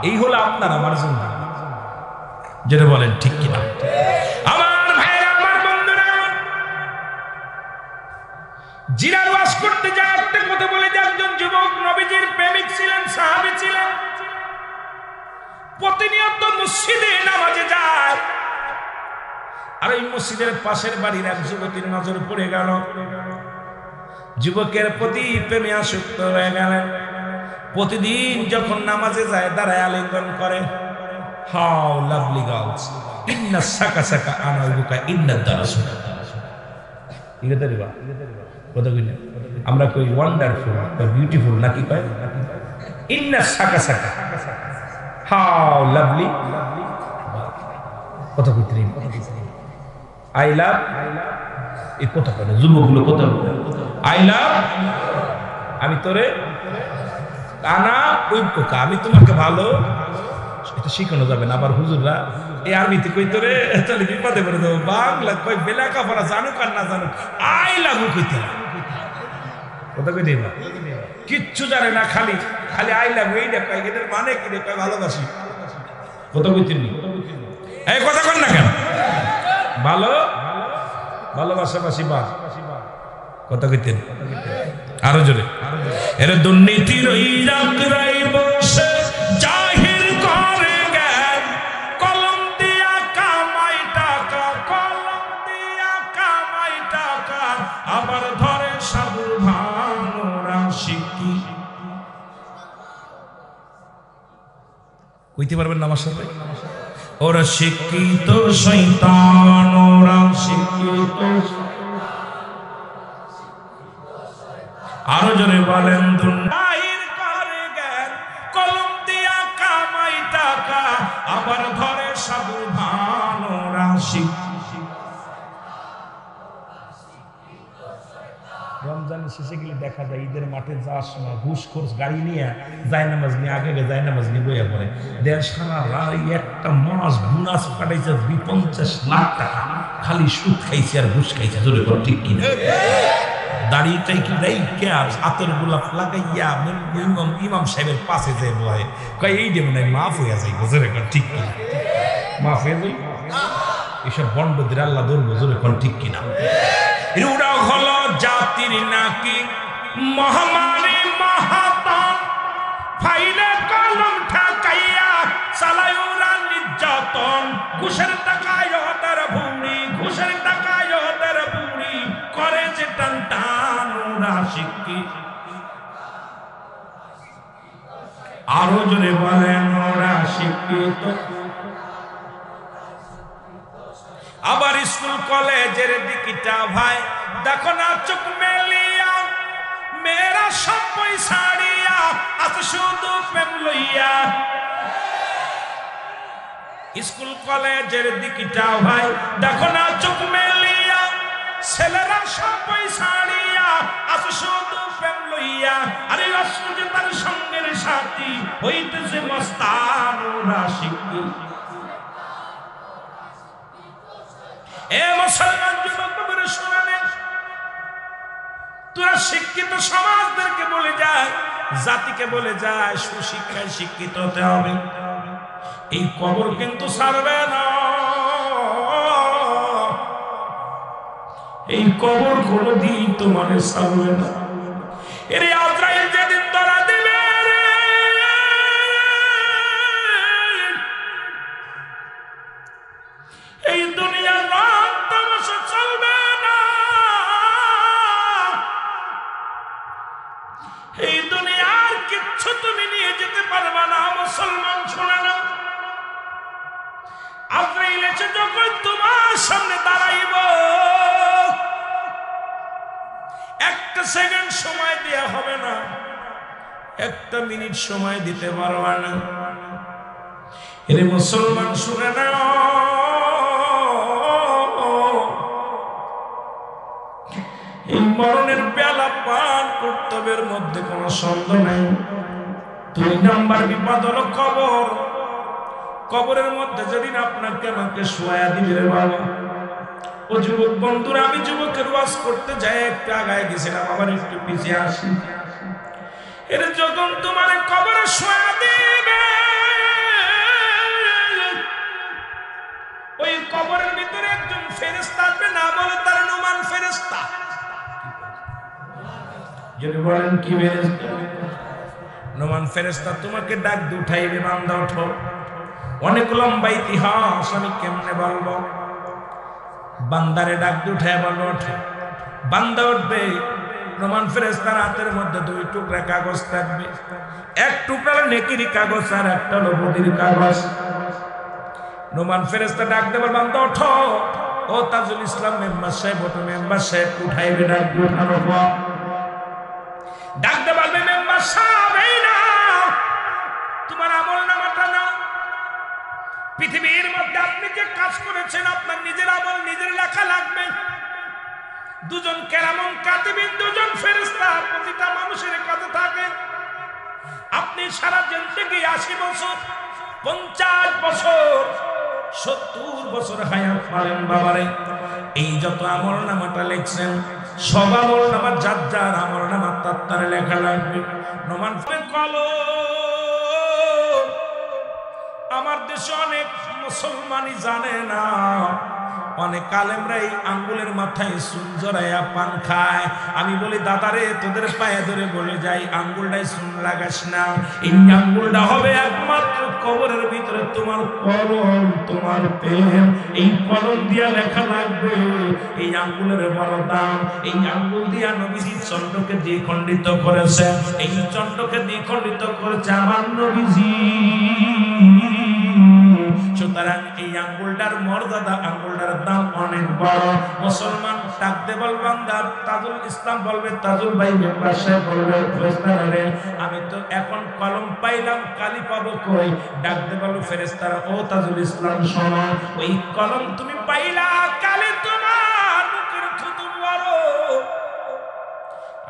এই হলো আপনার আমার জন্য, জোরে বলেন ঠিক কিনা। আমার ভাইরা, আমার বন্ধুরা, জিরার ওয়াজ করতে যায় একটা কথা বলে যে একজন যুবক নবীজির প্রেমিক ছিলেন, সাহাবী ছিলেন, প্রতিনিয়ত মসজিদে নামাজে যায়। আর এই মসজিদের পাশের বাড়ির এক যুবতীর নজর পড়ে গেল, যুবকের প্রতি প্রেমে আসক্ত হয়ে গেলেন। প্রতিদিন যখন নামাজে যায় দাঁড়ায় আলিঙ্গন করে, হাউ লাভলি গার্লস, ইন্না সাকা সাকা আনাউকা ইন্না দারাসুন, ইগেতে দিবা কথা কইনা, আমরা কই ওয়ান্ডারফুল বা বিউটিফুল, নাকি কয় ইন্না সাকা সাকা, হাউ লাভলি, কথা কইতে নেই, আই লাভ, এই কথা কয় না যুবকগুলো, কথা আই লাভ, আমি তোরে, আনা ঐক্যকা, আমি তোমাকে ভালো, এটা শিখানো যাবে না। আবার হুজুররা এই আরবিতে কই তোরে, তাহলে বিপদে পড়ে দেবো। বাংলা কই বেলা কাপড়া জানুক আর না জানুক, আই লাভ কইতে, কথা কই দেবা, কিচ্ছু জানে না, খালি খালি আই লাভ, এই দেখ এদের মানে কি রে, কয় ভালোবাসি, কথা কইতে নি, এই কথা কর না কেন, ভালো ভালোবাসাবাসি বা কথা কইতেন, আরো জোরে। এর দুর্নীতির ওই রাগরাই বসে জাহির করে জ্ঞান, কলম দিয়া কামাই টাকা, কলম দিয়া কামাই টাকা, আবার ধরে সাধু ভানুরা শিক্ষি। কইতে পারবেন না আমার সাথে? ওরা শিক্ষিত শয়তান, ওরা শিক্ষিত, আরো জোরে বলেন, দুর্নীতির করে জ্ঞান, কলম দিয়া কামাই টাকা, আবার ধরে সাধু ভানুরা শিক্ষি। রমজানের শেষে গেলে দেখা যায় ঈদের মাঠে যাওয়ার সময় ঘুষখোর গাড়ি নিয়ে যায় নামাজ নিয়ে, আগে যায় নামাজ নিয়ে বইয়া পড়ে, দেড় সারা রাত একটা মাস বোনাস পাঠাইছে 50 লাখ টাকা, খালি সুদ খাইছে আর ঘুষ খাইছে, জোরে বল ঠিক কিনা। দাড়িটাই কি রাইকা হাতের গোলাপ লাগাইয়া ইমাম সাহেবের পাশে যায় বয়, কয় এই যে মনে হয় মাফ হইয়া যাই, জোরে বল ঠিক কিনা, মাফ হয়ে যাই। এসব বন্ডদের আল্লাহ ধরবো, জোরে বল ঠিক কিনা। রুড়া হলো জাতির নাকি মহামারী মহাতন ফাইলে কলম ঠাকাইয়া চালায় ওরা নির্যাতন ঘুষের টাকায় ওদের ভুঁড়ি ঘুষের টাকায় ওদের ভুঁড়ি করে যে টান টান ওরা শিক্ষিত আরো জোরে বলেন ওরা শিক্ষিত আবার স্কুল কলেজের দিকটা ভাই দেখো না চোখ মেলিয়া মেয়েরা সব পয়সাড়িয়া আছে শুধু প্রেম লইয়া স্কুল কলেজের দিকটা ভাই দেখো না চোখ মেলিয়া ছেলেরা সব পয়সাড়িয়া আছে শুধু প্রেম লইয়া আরে অসুজে তার সঙ্গের সাথী হইতেছে মস্তান ওরা শিক্ষিত এ মুসলমান যুবকদের শুনালেন তোরা শিক্ষিত সমাজদেরকে বলে যায় জাতিকে বলে যায় সুশিক্ষায় শিক্ষিত হতে হবে এই কবর কিন্তু ছাড়বে না এই কবর কোনদিন তোমার ছাড়বে না এর আজরাইল যেদিন ধরা দিবে এই দুনিয়া চলবে না এই দুনিয়ার কিচ্ছু তুমি নিয়ে যেতে পারবে না মুসলমান শোনে না আজরাইল এসে যখন তোমার সামনে দাঁড়াইব একটা সেকেন্ড সময় দেয়া হবে না একটা মিনিট সময় দিতে পারবে না এর মুসলমান শুনে না এই মরণের পেয়ালা পান কর্তব্যের মধ্যে কোনো সন্দেহ নাই 2 নাম্বার বিপদ হলো কবর কবরের মধ্যে যেদিন আপনাকে আমাকে শোয়া দিবে রে বাবা ও যুবক বন্ধুরা আমি যুবকের ওয়াজ করতে যাই একটু আগায় গেছিলাম আবার একটু পিছিয়ে আসি এর যখন তোমার কবরে শোয়া দিবে ওই কবরের ভিতরে একজন ফেরেশতা আসবে না বলে তার নুমান ফেরেশতা যদি বলেন কি ফেরেশতা নুমান ফেরেশতা তোমাকে ডাক দিয়ে উঠাইবে বান্দা ওঠো অনেক লম্বা ইতিহাস আমি কেমনে বলবো বান্দারে ডাক দিয়ে উঠায় বলো ওঠো বান্দা উঠবে নুমান ফেরেশতার হাতের মধ্যে 2 টুকরা কাগজ থাকবে এক টুকরা নেকির কাগজ আর একটা হলো বদির কাগজ নুমান ফেরেশতা ডাক দেবে বান্দা ওঠো ও তাজুল ইসলাম মেম্বার সাহেব ওঠো মেম্বার সাহেব উঠাইবে ডাক দিয়ে উঠানো ডাক দে বলবে মেম্বার সাহেব এই না তোমার আমলনামাটা নাও পৃথিবীর মধ্যে আপনি যে কাজ করেছেন আপনার নিজের আমল নিজের লেখা লাগবে দুজন কেরামন কাতিবিন দুজন ফেরেশতা প্রতিটা মানুষের কাছে থাকে আপনি সারা জিন্দেগি 80 বছর 50 বছর 70 বছর হায়াত পালেন বাবারে এই যত আমলনামাটা লিখছেন সব আমলনামা যার যার আমলনামা তার লেখা লাগবে নমান কলো আমার দেশে অনেক মুসলমানই জানে না অনেক আলেমরা এই আঙ্গুলের মাথায় চুন জড়াইয়া পান খায় আমি বলি দাদারে তোদের পায়ে ধরে বলে যাই আঙ্গুলটাই চুন লাগাস না এই আঙ্গুলটা হবে একমাত্র কবরের ভিতরে তোমার কলম তোমার পেন এই কলম দিয়া লেখা লাগবে এই আঙ্গুলের বড় দাম এই আঙ্গুল দিয়া নবীজি চন্দ্রকে দ্বিখণ্ডিত করেছে এই চন্দ্রকে দ্বিখণ্ডিত করেছে আমার নবীজি সুতরাং এই আঙ্গুলটার মর্যাদা আঙ্গুলটার দাম অনেক বড় মুসলমান ডাকতে বলবেন তাজুল ইসলাম বলবে তাজুল ভাই মেম্বার সাহেব বলবে ফেরেশতারে আমি তো এখন কলম পাইলাম কালি পাবো কই ডাকতে বলবে ফেরেশতারা ও তাজুল ইসলাম শোনো ওই কলম তুমি পাইলা কালি তোমার মুখের থুতু বড়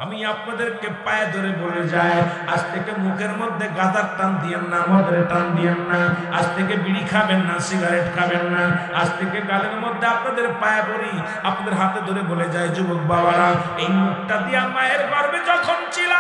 আমি আপনাদেরকে পায়ে ধরে বলে যাই আজ থেকে মুখের মধ্যে গাঁজার টান দিয়েন না মদের টান দিয়েন না আজ থেকে বিড়ি খাবেন না সিগারেট খাবেন না আজ থেকে গালের মধ্যে আপনাদের পায়ে পড়ি আপনাদের হাতে ধরে বলে যায় যুবক বাবারা এই মুখটা দিয়া মায়ের গর্ভে যখন ছিল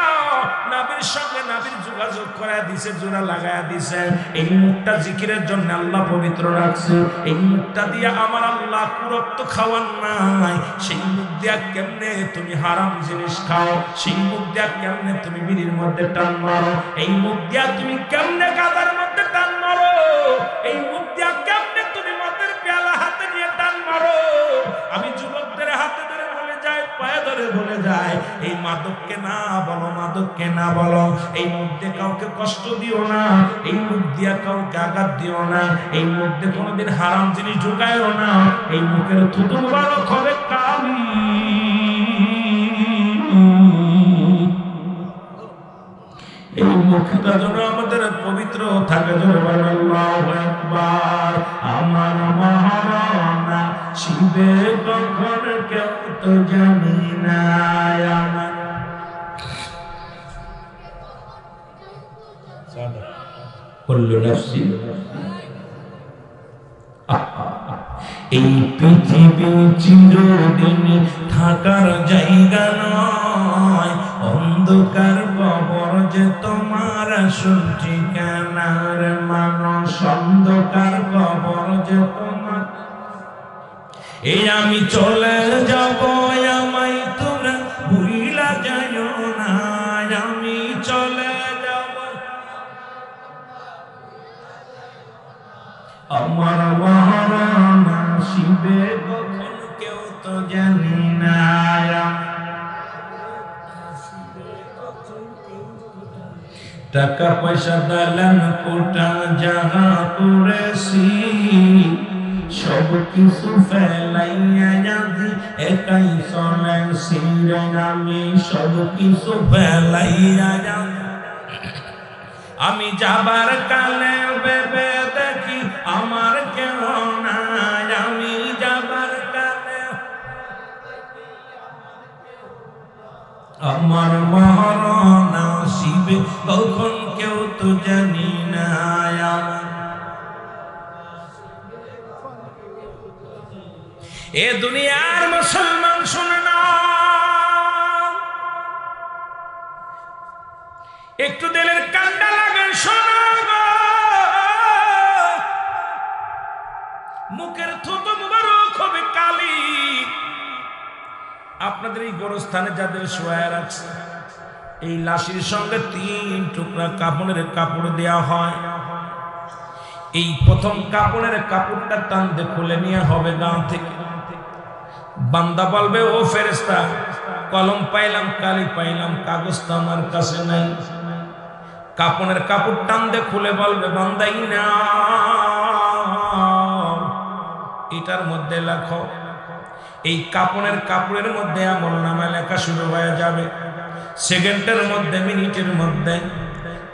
নাবির সঙ্গে নাবির যোগাযোগ করে দিছে জোড়া লাগায়া দিছে এই মুখটা জিকিরের জন্য আল্লাহ পবিত্র রাখছে এই মুখটা দিয়া আমার আল্লাহ কুরত্ব খাওয়ান নাই সেই মুখ দিয়া কেমনে তুমি হারাম জিনিস খাও মারো, সেই মুখ দিয়া কেমনে তুমি বিড়ির মধ্যে টান মারো, এই মুখ দিয়া তুমি কেমনে গাদার মধ্যে টান মারো, এই মুখ দিয়া কেমনে তুমি মদের পেয়ালা হাতে নিয়ে টান মারো। আমি যুবকদের হাতে ধরে বলে যাই, পায়ে ধরে বলে যায়, এই মাদককে না বলো, মাদককে না বলো। এই মুখ দিয়ে কাউকে কষ্ট দিও না, এই মুখ দিয়া কাউকে আঘাত দিও না, এই মুখ দিয়ে কোনোদিন হারাম জিনিস ঢুকায়ও না। এই মুখের থুতু মুবারক হবে কালি। এই মুখটা যেন আমাদের পবিত্র থাকে। আল্লাহু আকবার। আমার মহারানা শিবে কখন কেউ তো জানি না, আমার কুল্লু নাফসি। এই পৃথিবী চিরদিন থাকার জায়গা নয়, অন্ধকার কবর যে তোমার আসল ঠিকানার মানুষ, অন্ধকার কবর যে তোমার। এই আমি চলে যাব, আমায় তোমরা ভুইলা যাইও না, আমি চলে যাব। আমার মহারানা শিবে কখন কেউ তো জানি না, টাকা পয়সা দালান কোটা যাহা করেছি, সব কিছু ফেলাইয়া যাদি একাই চলেছি রে আমি, সব কিছু ফেলাইয়া যাদি। আমি যাবার কালে ভেবে দেখি আমার কেউ নাই, আমি যাবার কালে আমার মহারানা শিবে কখন কেউ তো জানি না। এ দুনিয়ার মুসলমান শুনে না, একটু দিলের কান্ডা লাগে শোনো, মুখের থুতু মুবারক হবে কালি। আপনাদের এই গোরস্থানে যাদের শোয়া রাখছে, এই লাশের সঙ্গে 3 টুকরা কাপড়ের কাপড় দেয়া হয়। এই প্রথম কাপড়ের কাপড়টা টানতে খুলে নিয়ে হবে গাঁ থেকে। বান্দা বলবে, ও ফেরেশতা, কলম পাইলাম, কালি পাইলাম, কাগজ তো আমার কাছে নাই। কাপড়ের কাপড় টানতে খুলে বলবে, বান্দাই না, এটার মধ্যে লেখো। এই কাপড়ের কাপড়ের মধ্যে আমলনামা লেখা শুরু হয়ে যাবে সেকেন্ডের মধ্যে, মিনিটের মধ্যে।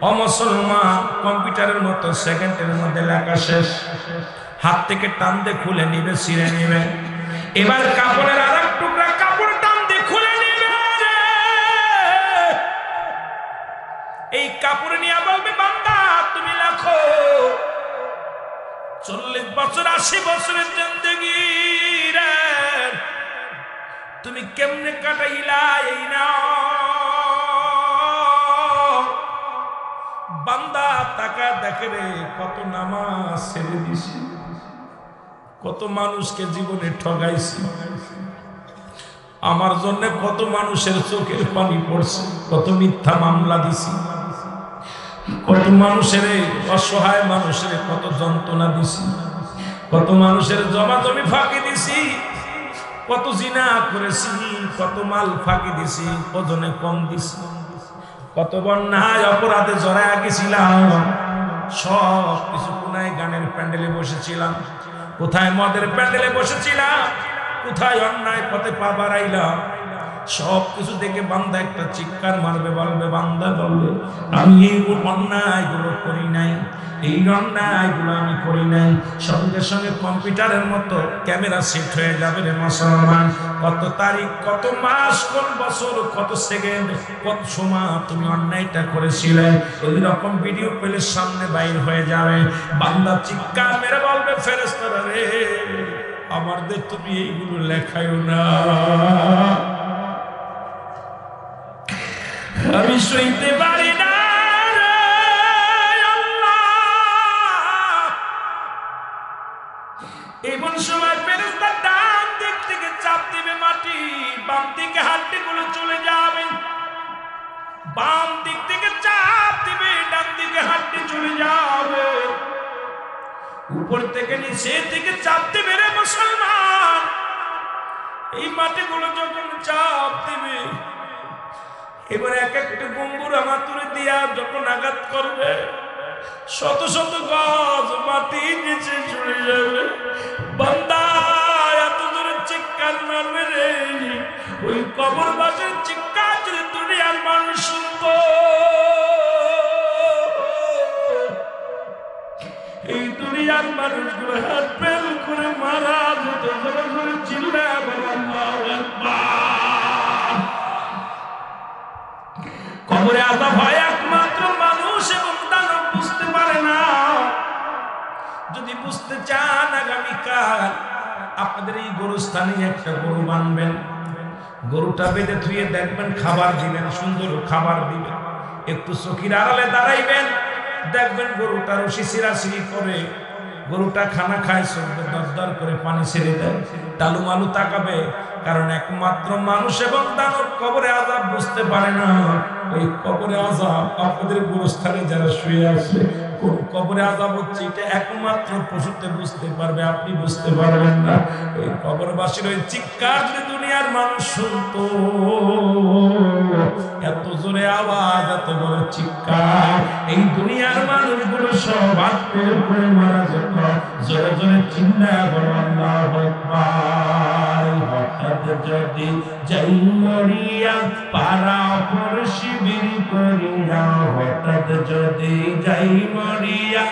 অমুসলমান কম্পিউটারের মতো সেকেন্ডের মধ্যে লেখা শেষ। হাত থেকে টানতে খুলে নিবে, ছিঁড়ে নিবে। এবার কাপড়ের আর এক টুকরা কাপড় টানতে খুলে নিবে, এই কাপড় নিয়ে বলবে, বান্দা তুমি লেখো। 40 বছর 80 বছরের জিন্দেগি রে তুমি কেমনে কাটাইলা, এই নাও। বান্দা তাকা দেখে রে, কত নামাজ ছেড়ে দিছি, কত মানুষকে জীবনে ঠগাইছি, আমার জন্য কত মানুষের চোখের পানি পড়ছে, কত মিথ্যা মামলা দিছি, কত মানুষের অসহায় মানুষের কত যন্ত্রণা দিছি, কত মানুষের জমা জমি ফাঁকি দিছি, কত জিনা করেছি, কত মাল ফাঁকি দিছি, ওজনে কম দিছি, কত বন্যায় অপরাধে জড়ায় গেছিলাম। সব কিছু কোনায় গানের প্যান্ডেলে বসেছিলাম, কোথায় মদের প্যান্ডেলে বসেছিলাম, কোথায় অন্যায় পথে পা বাড়াইলাম। সব কিছু দেখে বান্দা একটা চিৎকার মারবে, বলবে, বান্দা বলবে, আমি এই অন্যায়গুলো করি নাই, এই অন্যায়গুলো আমি করি নাই। সঙ্গে সঙ্গে কম্পিউটারের মতো ক্যামেরা সেট হয়ে যাবে রে মুসলমান। কত তারিখ, কত মাস, কোন বছর, কত সেকেন্ড, কত সময় তুমি অন্যায়টা করেছিলে, ওই রকম ভিডিও পেলে সামনে বাইর হয়ে যাবে। বান্দা চিৎকার মেরে বলবে, ফেরেশতারা রে, আমাদের তুমি এইগুলো লেখায়ও না, আমি শুনতে পারি না আল্লাহ। এমন সময় ফেরেশতা ডান দিক থেকে চাপ দিবে মাটি, বাম দিকে হাড্ডিগুলো চলে যাবে। বাম দিক থেকে চাপ দিবে, ডান দিকে হাঁটতে চলে যাবে, উপর থেকে নিচে থেকে চাপ দিবে রে মুসলমান। এই মাটিগুলো যখন চাপ দিবে, এবার এক একটা গম্বুরা মাতুরে দিয়া যখন আঘাত করবে, শত শত গজ মাটি নিচে চলে যাবে। বান্দা এত জোরে চিৎকার মারবে রে, ওই কবরবাসের চিৎকার যদি দুনিয়ার মানুষ শুনতো, এই দুনিয়ার মানুষগুলো হাত ফেল করে মারা যেত। জোরে জোরে চিল্লা বলো আল্লাহু আকবার। কবরে আযাব হয় একমাত্র মানুষ এবং দানব বুঝতে পারে না। যদি বুঝতে চান, আগামীকাল আপনাদের এই গরুস্থানে একটা গরু বানবেন, গরুটা বেঁধে ধুয়ে দেখবেন, খাবার দিবেন, সুন্দর খাবার দিবেন, একটু চোখের আড়ালে দাঁড়াইবেন, দেখবেন গরুটা রশি ছিঁড়াছিঁড়ি করে, গরুটা খানা খায়, চলবে দরদর করে পানি ছেড়ে দেয়, টালু মালু তাকাবে। কারণ একমাত্র মানুষ এবং দানব কবরে আযাব বুঝতে পারে না। ওই কবরে আযাব আপনাদের গোরস্থানে যারা শুয়ে আছে, কোন কবরে আযাব হচ্ছে এটা একমাত্র পশুতে বুঝতে পারবে, আপনি বুঝতে পারবেন না। ওই কবরবাসীর ওই চিৎকার যদি দুনিয়ার মানুষ শুনতো, এত জোরে আওয়াজ, এত বড় চিৎকার, এই দুনিয়ার মানুষগুলো সব আত্মের করে মারা যেত। জোরে জোরে চিল্লা বলো আল্লাহু আকবার। হঠাৎ যদি যাই মরিয়া পারা পর শিবির করিয়া, হঠাৎ যদি যাই মরিয়া,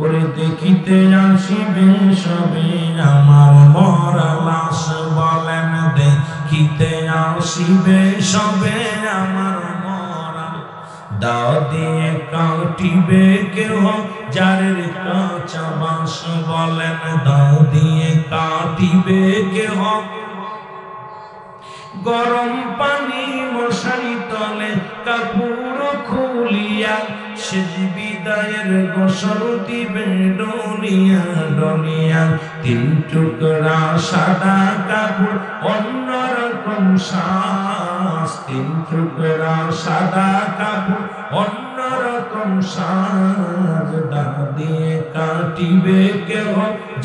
ওরে দেখিতে আসিবে সবে আমার মরা লাশ, বলেন দেখিতে আসিবে সবে আমার মরা, দাও দিয়ে কাটিবে কেহ যারের কাঁচা বাঁশ, বলেন দাও দিয়ে কাটিবে কেহ, গরম পানি মশারি তলে কাপড় খুলিয়া, সে বিদায়ের গোসল দিবে ডলিয়া ডলিয়া, তিন টুকরা সাদা কাপড় অন্যরকম শ্বাস, তিন টুকরা সাদা কাপড় অন্যরকম শ্বাস, দা দিয়ে কাটিবে কেহ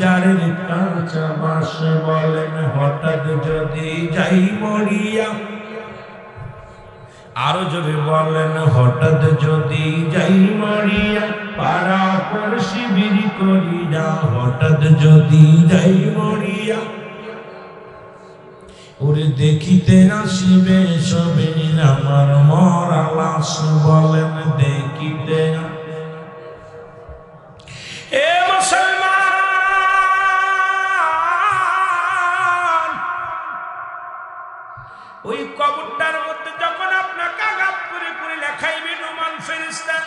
যারের কাঁচা বাঁশ, বলেন হঠাৎ যদি যাই মরিয়া, আরো যদি বলেন হঠাৎ যদি যাই মরিয়া, পাড়া পর শিবির করিয়া, হঠাৎ যদি যাই মরিয়া, ওরে দেখিতে আসিবে সবে আমার মরা লাশ, বলেন দেখিতে। এ মুসলমান, ওই কবরটার মধ্যে যখন আপনাকে আঘাত করে করে লেখাইবে নোমান ফেরেশতা,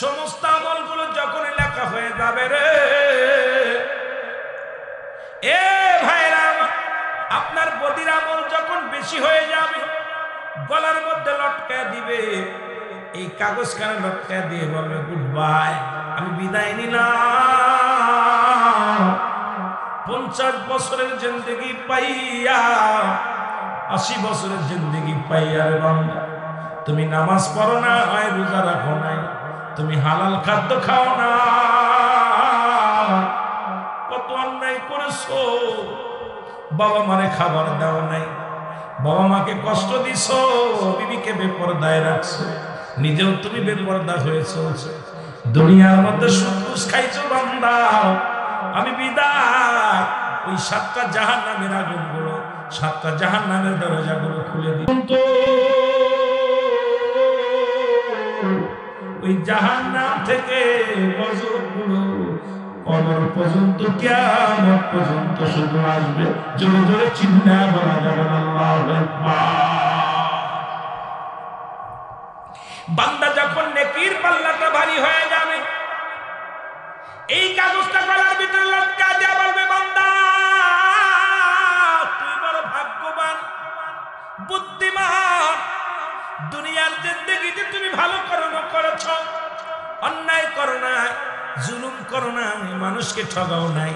সমস্ত আমলগুলো যখন লেখা হয়ে যাবে রে, এ ভাইরা, আপনার বদির আমল যখন বেশি হয়ে যাবে, গলার মধ্যে লটকায় দিবে, এই কাগজ খানা লটকায় দিয়ে বলবে গুড বাই, আমি বিদায় নিলাম। 50 বছরের জিন্দেগি পাইয়া, 80 বছরের জিন্দেগি পাইয়া রে বান্দা, তুমি নামাজ পড়ো না, হয় রোজা রাখো নাই, তুমি হালাল খাদ্য খাও না, কত অন্যায় করেছো, বাবা মারে খাবার দাও নাই, বাবা মাকে কষ্ট দিছো, বিবিকে বেপরদায় রাখছো, নিজেও তুমি বেপরদা হয়ে চলছো, দুনিয়ার মধ্যে সুদ খাইছো বান্দা, আমি বিদায়। ওই 7টা জাহান্নামের আগুনগুলো, 7টা জাহান্নামের দরজাগুলো খুলে দিন তো, ওই জাহান্নাম থেকে গজবগুলো কবর পর্যন্ত, কিয়ামত পর্যন্ত শুধু আসবে। জোরে জোরে চিল্লা বলা যাবে আল্লাহু আকবার। বান্দা যখন নেকির পাল্লাটা ভারী হয়ে যাবে, এই কাগজটা গলার ভিতরে লটকা দেয়া বলবে বান্দা তুই বড় ভাগ্যবান, বুদ্ধিমান, দুনিয়ার জিন্দেগিতে তুমি ভালো কর্ম করেছ, অন্যায় করো না, জুলুম করো না, মানুষকে ঠগাও নাই,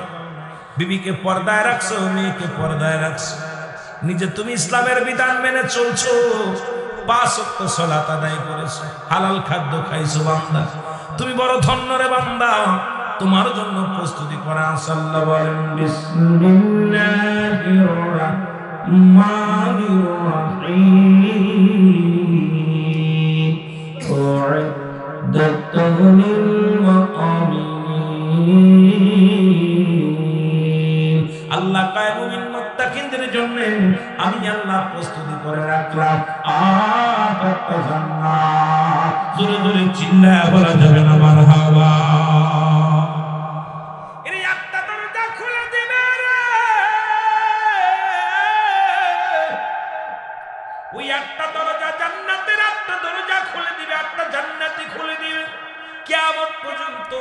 বিবিকে পর্দায় রাখছো, মেয়েকে পর্দায় রাখছো, নিজে তুমি ইসলামের বিধান মেনে চলছো, 5 ওয়াক্ত সালাত আদায় করেছো, হালাল খাদ্য খাইছো বান্দা, তুমি বড় ধন্য রে বান্দা। তোমার জন্য প্রস্তুতি করা আছে। আল্লাহ বলেন বিসমিল্লাহির রাহমানির রাহিম উ'ইদ্দাত লিল মুমিনিন। আল্লাহ কয় মুমিন মুত্তাকিনদের জন্য আমি আল্লাহ প্রস্তুতি করে রাখলাম আপাত জান্নাত। জোরে জোরে চিল্লায়া বলা যাবে না মারহাবা। এই একটা দরজা খুলে দিবে রে, ওই একটা দরজা জান্নাতের, একটা দরজা খুলে দিবে, একটা জান্নাতি খুলে দিবে। কিয়ামত পর্যন্ত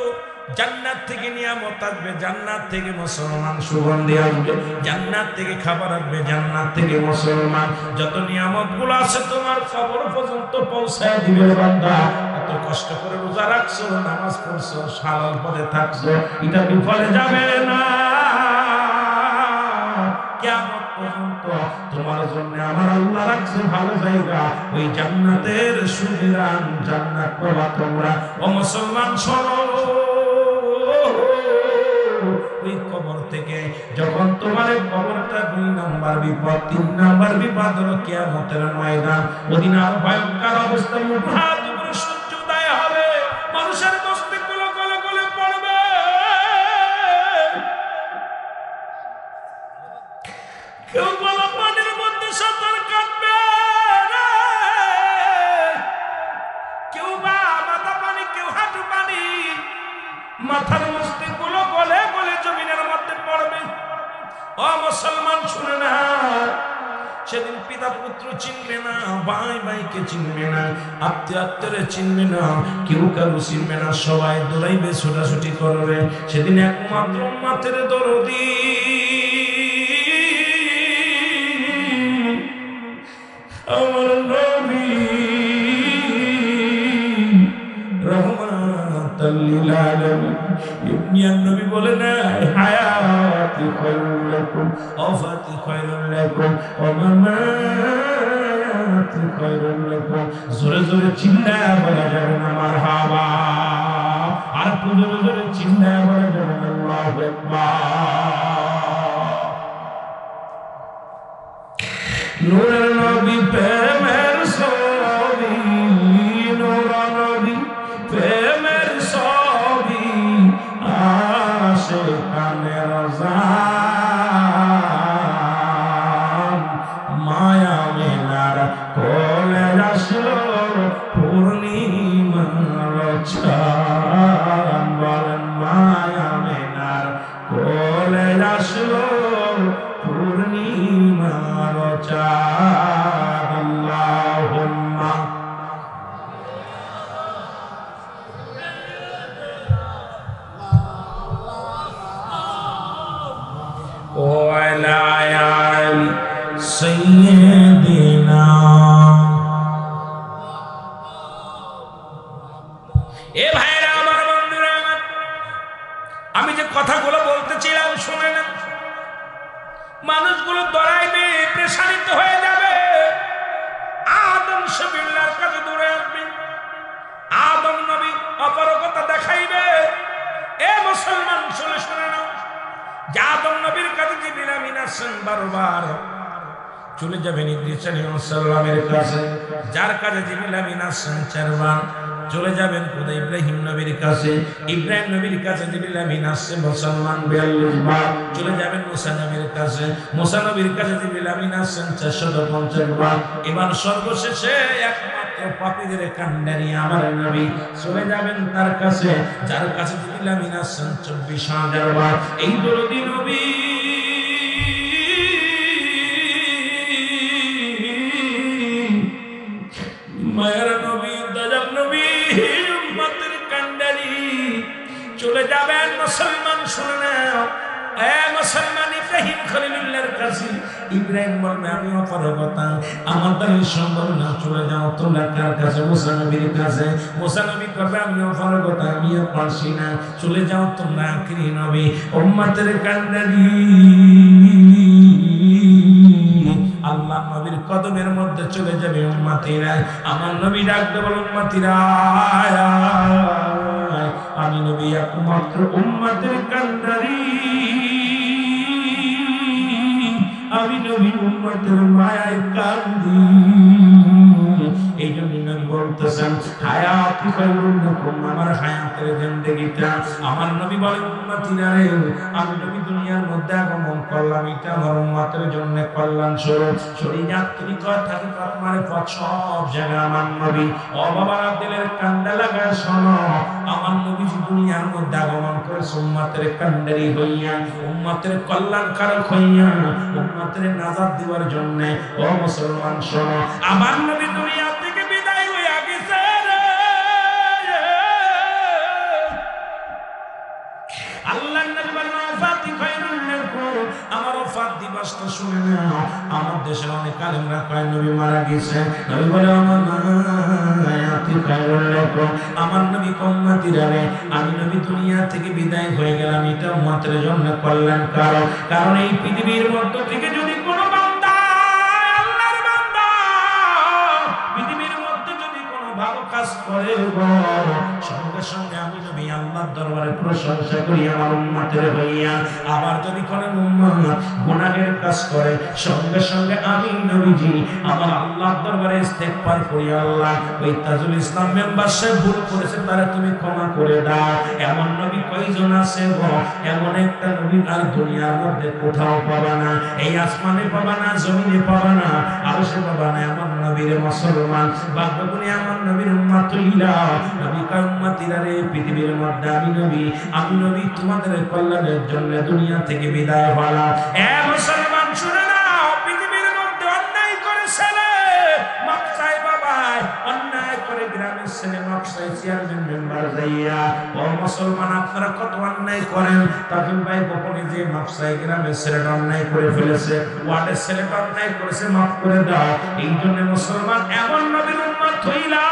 জান্নাত থেকে নিয়ামত আসবে, জান্নাত থেকে মুসলমান সুগন্ধি আসবে, জান্নাত থেকে খাবার আসবে, জান্নাত থেকে মুসলমান। যত নিয়ামত গুলো আছে তোমার কবর পর্যন্ত পৌঁছায় দিবে বান্দা। এত কষ্ট করে রোজা রাখছো, নামাজ পড়ছো, হালাল পথে থাকছো, এটা বিফলে যাবে না। কিয়ামত পর্যন্ত তোমার জন্য আমার আল্লাহ রাখছে ভালো জায়গা, ওই জান্নাতের সুবিধান জান্নাত পাবা তোমরা। ও মুসলমান শোনো, ওই কবর থেকে যখন তোমার কবরটা 2 নাম্বার বিপদ, 3 নাম্বার বিপদ হলো কিয়ামতের ময়দান। ওদিন আর ভয়ঙ্কর অবস্থা, মুঠাত উপরে সূর্য উদয় হবে, মানুষের মস্তিষ্কগুলো গলে গলে পড়বে। কেউ বলো পানির মধ্যে সাঁতার কাটবে, কেউ বা মাথা পানি, কেউ হাঁটু পানি, মাথার মস্তিষ্কগুলো গলে গলে জমিনের মধ্যে পড়বে। ও মুসলমান শুনে না, সেদিন পিতা পুত্র চিনবে না, ভাই ভাইকে চিনবে না, আত্মীয় আত্মীয়রে চিনবে না, কেউ কারো চিনবে না, সবাই দৌড়াইবে, ছোটাছুটি করবে। সেদিন একমাত্র উম্মতের দরদি আমার নবী রহমাতাল লিল আলামিন। ইবনিয়ান নবী বলে না, হায়াতি খায়রুল লাকুম ওয়াফাতি খায়রুল লাকুম ওয়া মামাতি খায়রুল লাকুম। জোরে জোরে চিল্লায়া বলা যাবে না মারহাবা, আর জোরে জোরে চিল্লায়া বলা যাবে না আল্লাহু আকবার। নূরের নবী প্রেমের ছবি, নূর নবী প্রেমের ছবি, আশিকানের জান, মায়া মেলার কোলে আসলো পূর্ণিমার চাঁদ। বলেন মায়া মেলার কোলে আসলো পূর্ণিমার চাঁদ। আল্লাহুম্মা ওয়া আলা আলি সাইয়্যিদিনা। এ ভাইরা আমার, বন্ধুরা আমার, আমি যে কথাগুলো বলতেছিলাম শুনে না। মানুষগুলো দৌড়াইবে, প্রেসারিত হয়ে যাবে, আদম শবিল্লার কাছে দৌড়ে আসবে, আদম নবী অপারগতা দেখাইবে। এ মুসলমান শুনে শুনে নাও, যে আদম নবীর কাছে জিবরিল আমিন আসেন, বারবার চলে যাবেন ইদ্রিস আলাইহিস সালামের কাছে, যার কাছে জিবরিল আমিন আসেন 4 বার চলে যাবেন খোদা ইব্রাহিম নবীর কাছে, ইব্রাহিম নবীর কাছে জিবরিল আমিন আসছে মুসলমান 42 বার চলে যাবেন মুসা নবীর কাছে, মুসা নবীর কাছে জিবরিল আমিন আসছেন 450 বার। এবার সর্বশেষে একমাত্র পাপীদের কান্ডারি আমার নবী চলে যাবেন তার কাছে, যার কাছে জিবরিল আমিন আসছেন 24,000 বার। এই দরদি নবী মায়ের নবী, দয়ার নবী, উম্মতের কান্ডারি চলে যাবেন। মুসলমান শুনে নাও, এ মুসলমান, ইব্রাহিম খলিলুল্লাহর কাছে। ইব্রাহিম বলবে আমি অপারগতা, আমার দ্বারা সম্ভব না, চলে যাও তোমরা কার কাছে? মুসা নবীর কাছে। মুসা নবী করবে আমি অপারগতা, আমি আর পারছি না, চলে যাও তোমরা আখিরি নবী উম্মতের কান্ডারি কদমের মধ্যে চলে যাবে উম্মতিরা। আমার নবী ডাকতে বলেন উম্মতিরা, আমি নবী একমাত্র উম্মতের কান্ডারি, আমি নবী উম্মতের মায়ায় কান্দি। এই জন্য নবী বলতেছেন হায়াতি খায়রুন লাকুম, আমার হায়াতের জিন্দেগিটা আমার নবী বলেন উম্মতিরা রে, আমি নবী দুনিয়ার মধ্যে আগমন করলাম, এটা আমার উম্মতের জন্য কল্যাণ স্বরূপ। শরীয়তী কথা কি আপনার পথ সব জায়গা আমার নবী। ও বাবা দিলের কান্দা লাগা শোনো, আমার নবী দুনিয়ার মধ্যে আগমন করে উম্মতের কান্ডারি হইয়া, উম্মতের কল্যাণকারক হইয়া, উম্মতের নাজাত দেওয়ার জন্য। ও মুসলমান শোনো, আমার নবী দুনিয়া থেকে বিদায় হইয়া গেছে রে। আল্লাহর নবী বলেন ওয়াফাতি খায়রুন লাকুম, আমার ওয়াফাত দিবসটা শুনে নাও। আমার দেশের অনেক আলেমরা কয় নবী মারা গেছে, নবী বলে আমার হায়াতি খায়রুন লাকুম, আমার নবী উম্মতিরা রে, আমি নবী দুনিয়া থেকে বিদায় হয়ে গেলাম, এটা উম্মতের জন্য কল্যাণকারক। কারণ এই পৃথিবীর মধ্য থেকে যদি কোনো বান্দা, আল্লাহর বান্দা, পৃথিবীর মধ্যে যদি কোনো ভালো কাজ করে সঙ্গে সঙ্গে আমি নবী আল্লাহর দরবারে প্রশংসা করি আমার উম্মতের হইয়া। আবার যদি কোনো উম্মত গুনাহের কাজ করে সঙ্গে সঙ্গে আমি নবীজি আমার আল্লাহর দরবারে ইস্তেগফার করি, আল্লাহ ওই তাজুল ইসলাম মেম্বার সাহেব ভুল করেছে, তারা তুমি ক্ষমা করে দাও। এমন নবী কয়জন আছে গো? এমন একটা নবী আর দুনিয়ার মধ্যে কোথাও পাবা না, এই আসমানে পাবা না, জমিনে পাবা না, আরশে পাবা না। এমন নবীর মুসলমান বাগবাগুনি আমার নবীর উম্মত হইলা, নবী কা উম্মতিরা রে, পৃথিবীর মধ্যে আমি নবী তোমাদের কল্যাণের জন্য দুনিয়া থেকে বিদায় হলাম। এ মুসলমান শুনে নাও, পৃথিবীর মধ্যে অন্যায় করে ছেলে মাপ চাই বাবাই, অন্যায় করে গ্রামের ছেলে মাপ চাই চেয়ারম্যান মেম্বার যাইয়া। ও মুসলমান আপনারা কত অন্যায় করেন, তাকিম ভাই গোপনে যে মাপ চাই গ্রামের ছেলেটা অন্যায় করে ফেলেছে, ওয়ার্ডের ছেলেটা অন্যায় করেছে, মাফ করে দাও। এই জন্য মুসলমান এমন নবীর উম্মত হইলা,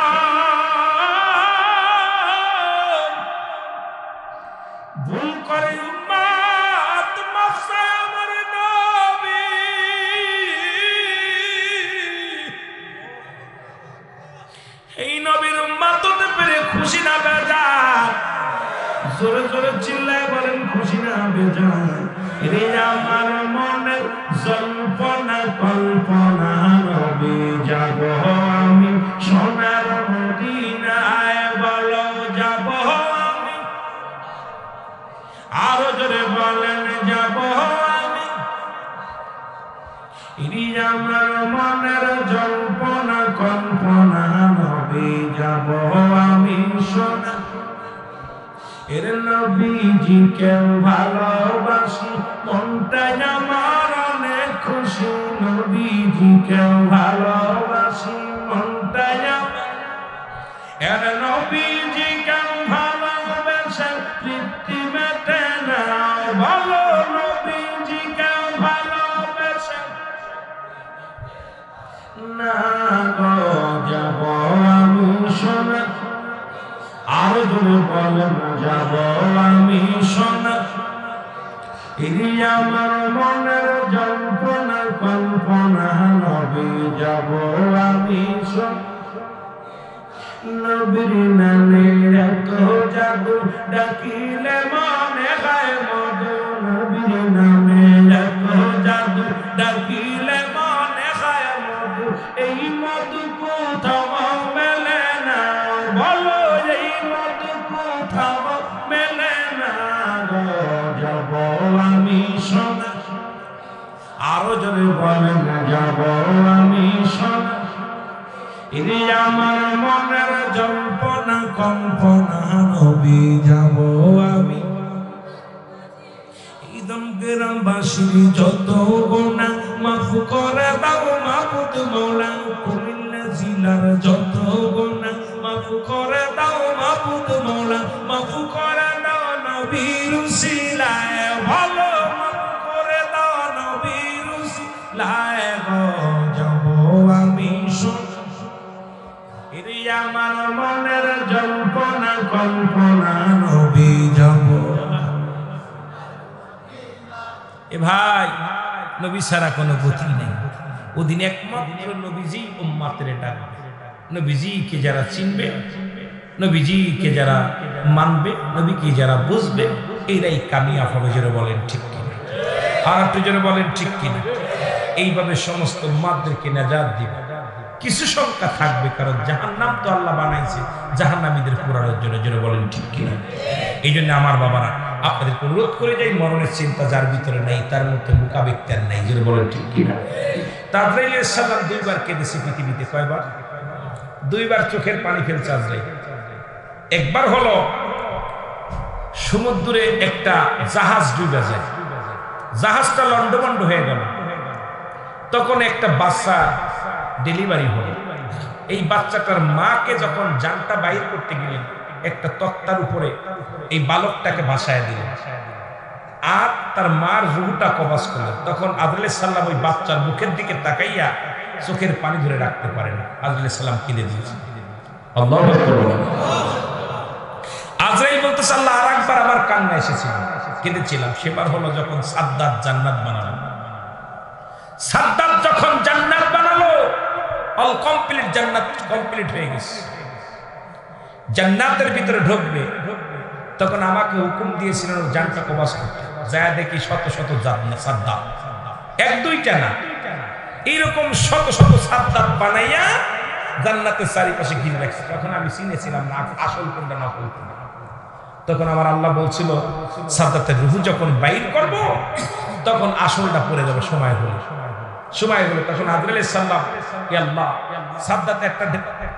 ভুল করে উম্মত মাফ চায় আমার নবী। এই নবীর উম্মত হতে পেরে খুশি না বেজার? জোরে জোরে চিল্লায় বলেন খুশি না বেজার? রে আমার মনে জল্পনা কল্পনা, নবী যাব আমি সোনার মদিনায়, বলো যাব আমি, আরো জোরে বলেন যাব আমি। রে আমার মনের জল্পনা কল্পনা, নবী যাব আমি সোনার। এর নবীজি কেউ ভালোবাসি, মনটাই আমার অনেক খুশি, নবীজি কেউ ভালোবাসি, মনটাই আমার। এর নবীজি কেউ ভালোবাসে, তৃপ্তি মেটে না, বলো নবীজি কেউ ভালোবাসে না গো, যাব আমি সোনা, আরো জোরে বলেন যাব আমি সোনা। ইরি আমার মনের জল্পনা কল্পনা, নবী যাব আমি সোনা। নবীর নামে এত জাদু, ডাকিলে মনে হয় মধু, নবীর নামে এত জাদু, ডাকিলে মনে হয় মধু, এই মধু কোথাও মেলে না, বলো এই মধু কোথাও মেলে না গো, যাব আমি সোনা। আরো জোরে বলেন যাব আমি সোনা। ইরে আমার মনের জল্পনা কল্পনা, নবী যাব আমি। ঈদম গ্রামবাসীর যত গুনাহ মাফ করে দাও মাবুদ মওলা, কুমিল্লা জেলার যত গুনাহ মাফ করে দাও মাবুদ মওলা, মাফ করে দাও নবীর উসিলায়, ভালো মাফ করে দাও নবীর উসিলায় গো, যাব আমি সোনা। ইরে আমার মনের জল্পনা কল্পনা, নবী যাব। এ ভাই, নবী ছাড়া কোনো গতি নেই। ওদিন একমাত্র নবীজি উম্মতের ডাকবে, নবীজিকে যারা চিনবে, নবীজিকে যারা মানবে, নবীকে যারা বুঝবে, এরাই কামিয়াব হবে। জোরে বলেন ঠিক কিনা? আর একটু জোরে বলেন ঠিক কিনা? এইভাবে সমস্ত উম্মতদেরকে নাজাত দিবে। কিছু সংখ্যা থাকবে, কারণ জাহান্নাম তো আল্লাহ বানাইছে জাহান্নামীদের পুরানোর জন্য। জোরে বলেন ঠিক কিনা? এই জন্য আমার বাবারা আপনাদেরকে অনুরোধ করে যাই, মরণের চিন্তা যার ভিতরে নাই তার মধ্যে মোকাবেক্তার নাই। জোরে বলেন ঠিক কিনা? আজরাইল আলাইহিস সালাম দুইবার কেঁদেছে পৃথিবীতে। কয়বার? দুইবার চোখের পানি ফেলছে আজরাইল। একবার হলো সমুদ্রে একটা জাহাজ ডুবে যায়, জাহাজটা লন্ডভন্ড হয়ে গেল, তখন একটা বাচ্চা ডেলিভারি হলো। এই বাচ্চাটার মাকে যখন জানটা বাইর করতে গেলেন, একটা তক্তার উপরে এই বালকটাকে ভাসায় দিলেন আর তার মার রুহটা কবজ করলেন। তখন আজরাইল আলাইহিস সালাম ওই বাচ্চার মুখের দিকে তাকাইয়া চোখের পানি ধরে রাখতে পারেন, আজরাইল আলাইহিস সালাম কেঁদে দিয়েছেন। আল্লাহু আকবার। আজরাইল বলতেছে, আল্লাহ আরেকবার আমার কান্না এসেছিল, কেঁদেছিলাম। সেবার হলো যখন সাদ্দাত জান্নাত বানালো। সাদ্দাত যখন জান্নাত বানালো, অল কমপ্লিট, জান্নাত কমপ্লিট হয়ে গেছে, জান্নাতের ভিতরে ঢুকবে। তখন আমাকে হুকুম দিয়েছিলেন জানটা কবজ করতে। যায় দেখি শত শত সাদ্দাত, এক দুইটা না, এইরকম শত শত সাদ্দাত বানাইয়া জান্নাতের চারিপাশে ঘিরে রাখছে। তখন আমি চিনেছিলাম না আসল কোনটা নকল কোনটা। তখন আমার আল্লাহ বলছিল, সাদ্দাতের রূহ যখন বাইর করব তখন আসলটা পড়ে যাবে। সময় হলো তখন আজরাইল আলাইহিস সালাম, ইয়া আল্লাহ, সাদ্দাত একটা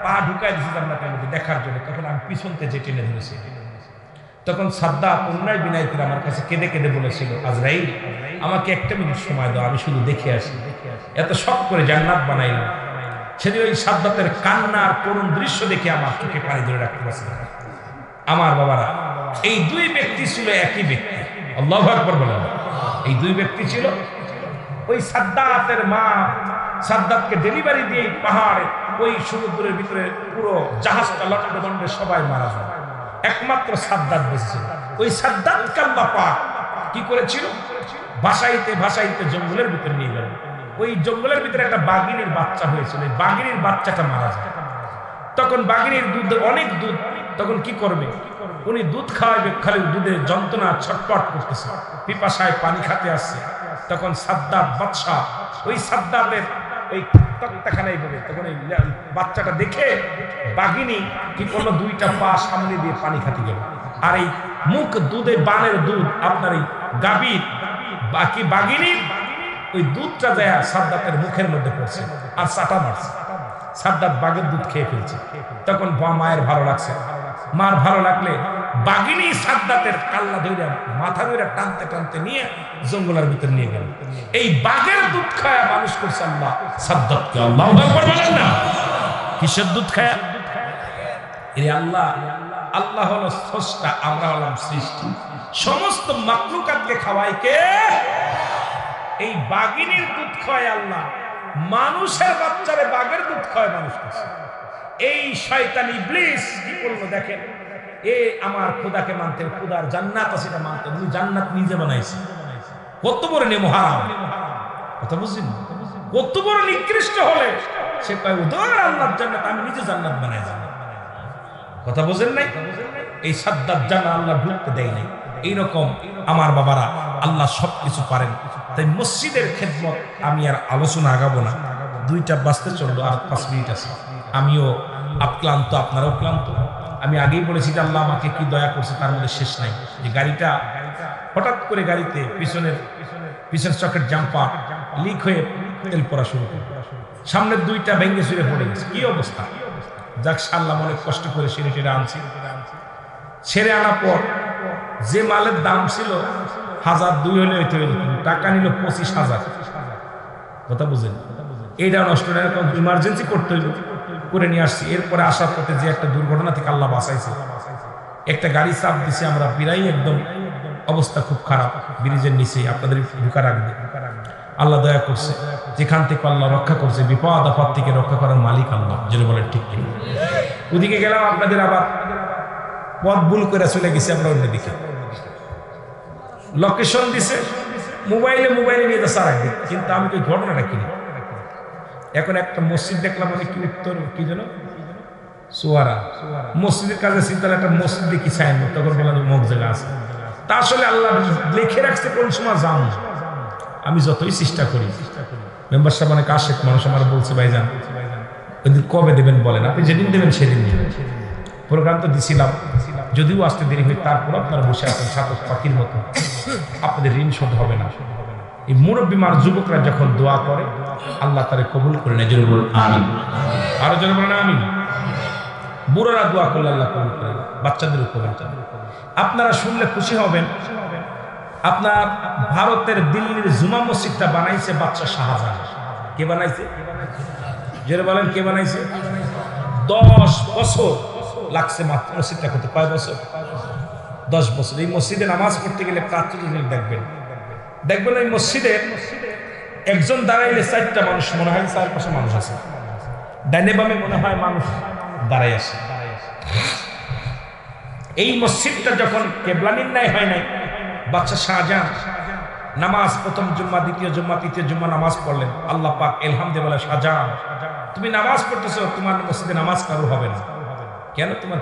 পা ঢুকায় দিয়েছে জান্নাতের মধ্যে দেখার জন্য। তখন আমি পিছনতে যে টেনে ধরেছি। তখন সাদ্দাত অন্যায় বিনায় করে আমার কাছে কেঁদে কেঁদে বলেছিল, আজরাইল আমাকে একটা মিনিট সময় দাও, আমি শুধু দেখে আসি। এত শখ করে জান্নাত বানাইলাম। সেদিন ওই সাদ্দাতের কান্নার করুণ দৃশ্য দেখে আমার চোখে পানি ধরে রাখতে পারছি। আমার বাবারা, এই দুই ব্যক্তি ছিল একই ব্যক্তি। আল্লাহু আকবার বলেন। এই দুই ব্যক্তি ছিল। ওই সাদ্দাতের মা সাদ্দাতকে ডেলিভারি দিয়ে পাহাড়ে ওই সমুদ্রের ভিতরে পুরো জাহাজটা লন্ডভন্ডে সবাই মারা যায়, একমাত্র সাদ্দাত বেঁচেছিল। ওই সাদ্দাতকে আল্লাহ পাক কি করেছিল? ভাসাইতে ভাসাইতে জঙ্গলের ভিতরে নিয়ে গেল। ওই জঙ্গলের ভিতরে একটা বাঘিনীর বাচ্চা হয়েছিল, এই বাঘিনীর বাচ্চাটা মারা যায়। তখন বাঘিনীর দুধ, অনেক দুধ, তখন কি করবে? উনি দুধ খাওয়াবে, খালি দুধের যন্ত্রণা ছটপট করতেছে, পিপাসায় পানি খেতে আসছে। তখন সাদ্দাত বাদশা ওই সাদ্দাতের ওই তক্তাখানায় বলে, তখন এই বাচ্চাটা দেখে বাঘিনী কি করলো? দুইটা পা সামনে দিয়ে পানি খাতে গেল। আর এই মুখ দুধে, বানের দুধ, আপনার এই গাভীর বাকি বাঘিনীর ওই দুধটা যায় সাদ্দাতের মুখের মধ্যে পড়ছে আর চাটা মারছে। সাদ্দাত বাঘের দুধ খেয়ে ফেলছে। তখন মায়ের ভালো লাগছে। মার ভালো লাগলে বাঘিনী সাদ্দাতের কাল্লা ধরে মাথা ধরে টানতে টানতে নিয়ে জঙ্গলের ভিতরে নিয়ে গেল। এই বাঘের দুধ খায়া মানুষ করছে আল্লাহ সাদ্দাতকে। আল্লাহু আকবার বলেন না? কিসের দুধ খায়া? এই আল্লাহ, আল্লাহ হলো স্রষ্টা, আমরা হলাম সৃষ্টি। সমস্ত মাখলুকাতকে খাওয়ায় কে? এই বাঘিনীর দুধ খায় আল্লাহ। মানুষের বাচ্চারে বাঘের দুধ খায় মানুষ। এই শয়তান ইবলিস কি করলো দেখেন, এ আমার খোদাকে মানতে, খোদার জান্নাত আছে এটা মানতে, উনি জান্নাত নিজে বানাইছে। কত বড় নেমহারাম, কথা বুঝছেন? কত বড় নিকৃষ্ট হলে সে কয় ওদের আল্লাহর জান্নাত, আমি নিজে জান্নাত বানাই। কথা বুঝেন নাই? এই সাদ্দাত জান্নাত আল্লাহ ঢুকতে দেয় নাই। এইরকম আমার বাবারা, আল্লাহ সবকিছু পারেন। তাই মসজিদের খেদমত আমি আর আলোচনা আগাবো না, 2টা বাজতে চললো, আর 5 মিনিট আছে। আমিও ক্লান্ত, আপনারাও ক্লান্ত। আমি আগেই বলেছি যে আল্লাহ আমাকে কি দয়া করছে তার মধ্যে শেষ নাই। যে গাড়িটা হঠাৎ করে গাড়িতে পিছনের চকের জাম্পার লিক হয়ে তেল পড়া শুরু করে, সামনের 2টা ভেঙে চুরে পড়ে গেছে। কি অবস্থা! যাক, আল্লাহ অনেক কষ্ট করে সেরে আনছি। ছেড়ে আনার পর যে মালের দাম ছিল 1002 হলে হইতে হইল, টাকা নিল 25,000। কথা বুঝেন? এইটা নষ্ট না, ইমার্জেন্সি করতে হইল, করে নিয়ে আসছি। এরপরে আসার পথে যে একটা দুর্ঘটনা থেকে আল্লাহ বাঁচাইছে, একটা গাড়ি চাপ দিছে, আমরা প্রায় একদম অবস্থা খুব খারাপ, ব্রিজের নিচে আপনাদের ঢুকা রাখবে। আল্লাহ দয়া করছে, যেখান থেকে আল্লাহ রক্ষা করছে, বিপদ আপদ থেকে রক্ষা করার মালিক আল্লাহ। যেটা বলে ঠিক ঠিক। ওদিকে গেলাম, আপনাদের আবার পথ ভুল করে চলে গেছি আমরা অন্যদিকে। লোকেশন দিছে, মোবাইলে নিয়ে তো সারা, কিন্তু আমি তো ঘটনাটা কিনি এখন একটা মসজিদ দেখলাম আমি কি উত্তর কি যেন সোয়ারা মসজিদের কাছে চিন্তা একটা মসজিদ দেখি চাইন তখন বললাম মগ জায়গা আছে তা আসলে আল্লাহ লিখে রাখছে কোন সময় যাম আমি যতই চেষ্টা করি মেম্বার সাহেব অনেক আশেক মানুষ আমার বলছে ভাইজান ওইদিন কবে দেবেন বলেন আপনি যেদিন দেবেন সেদিন দেবেন প্রোগ্রাম তো দিছিলাম যদিও আসতে দেরি হয় তারপর আপনারা বসে আছেন ছাতক পাখির মতো আপনাদের ঋণ শোধ হবে না এই মুরব্বী মার যুবকরা যখন দোয়া করে আল্লাহ তারে কবুল করে নেয় জোরে বলুন আমিন আরো জোরে বলেন আমিন বুড়ারা দোয়া করলে আল্লাহ কবুল করে বাচ্চাদের কবুল করে আপনারা শুনলে খুশি হবেন আপনার ভারতের দিল্লির জুমা মসজিদটা বানাইছে বাদশা শাহজাহান কে বানাইছে জোরে বলেন কে বানাইছে 10 বছর লাগছে মাত্র মসজিদটা করতে কয় বছর 10 বছর এই মসজিদে নামাজ পড়তে গেলে প্রার্থনা দেখবেন দেখবেন ওই মসজিদে একজন দাঁড়াইলে 4টা মানুষ মনে হয় 4-5 মানুষ আছে ডাইনে বামে মনে হয় মানুষ দাঁড়াই আছে এই মসজিদটা যখন কিবলা নির্ণয় হয় নাই বাদশা শাহজাহান নামাজ প্রথম জুম্মা দ্বিতীয় জুম্মা তৃতীয় জুম্মা নামাজ পড়লেন আল্লাহ পাক ইলহাম দিয়ে বলে শাহজাহান তুমি নামাজ পড়তেছো তোমার মসজিদে নামাজ কারো হবে না কেন তোমার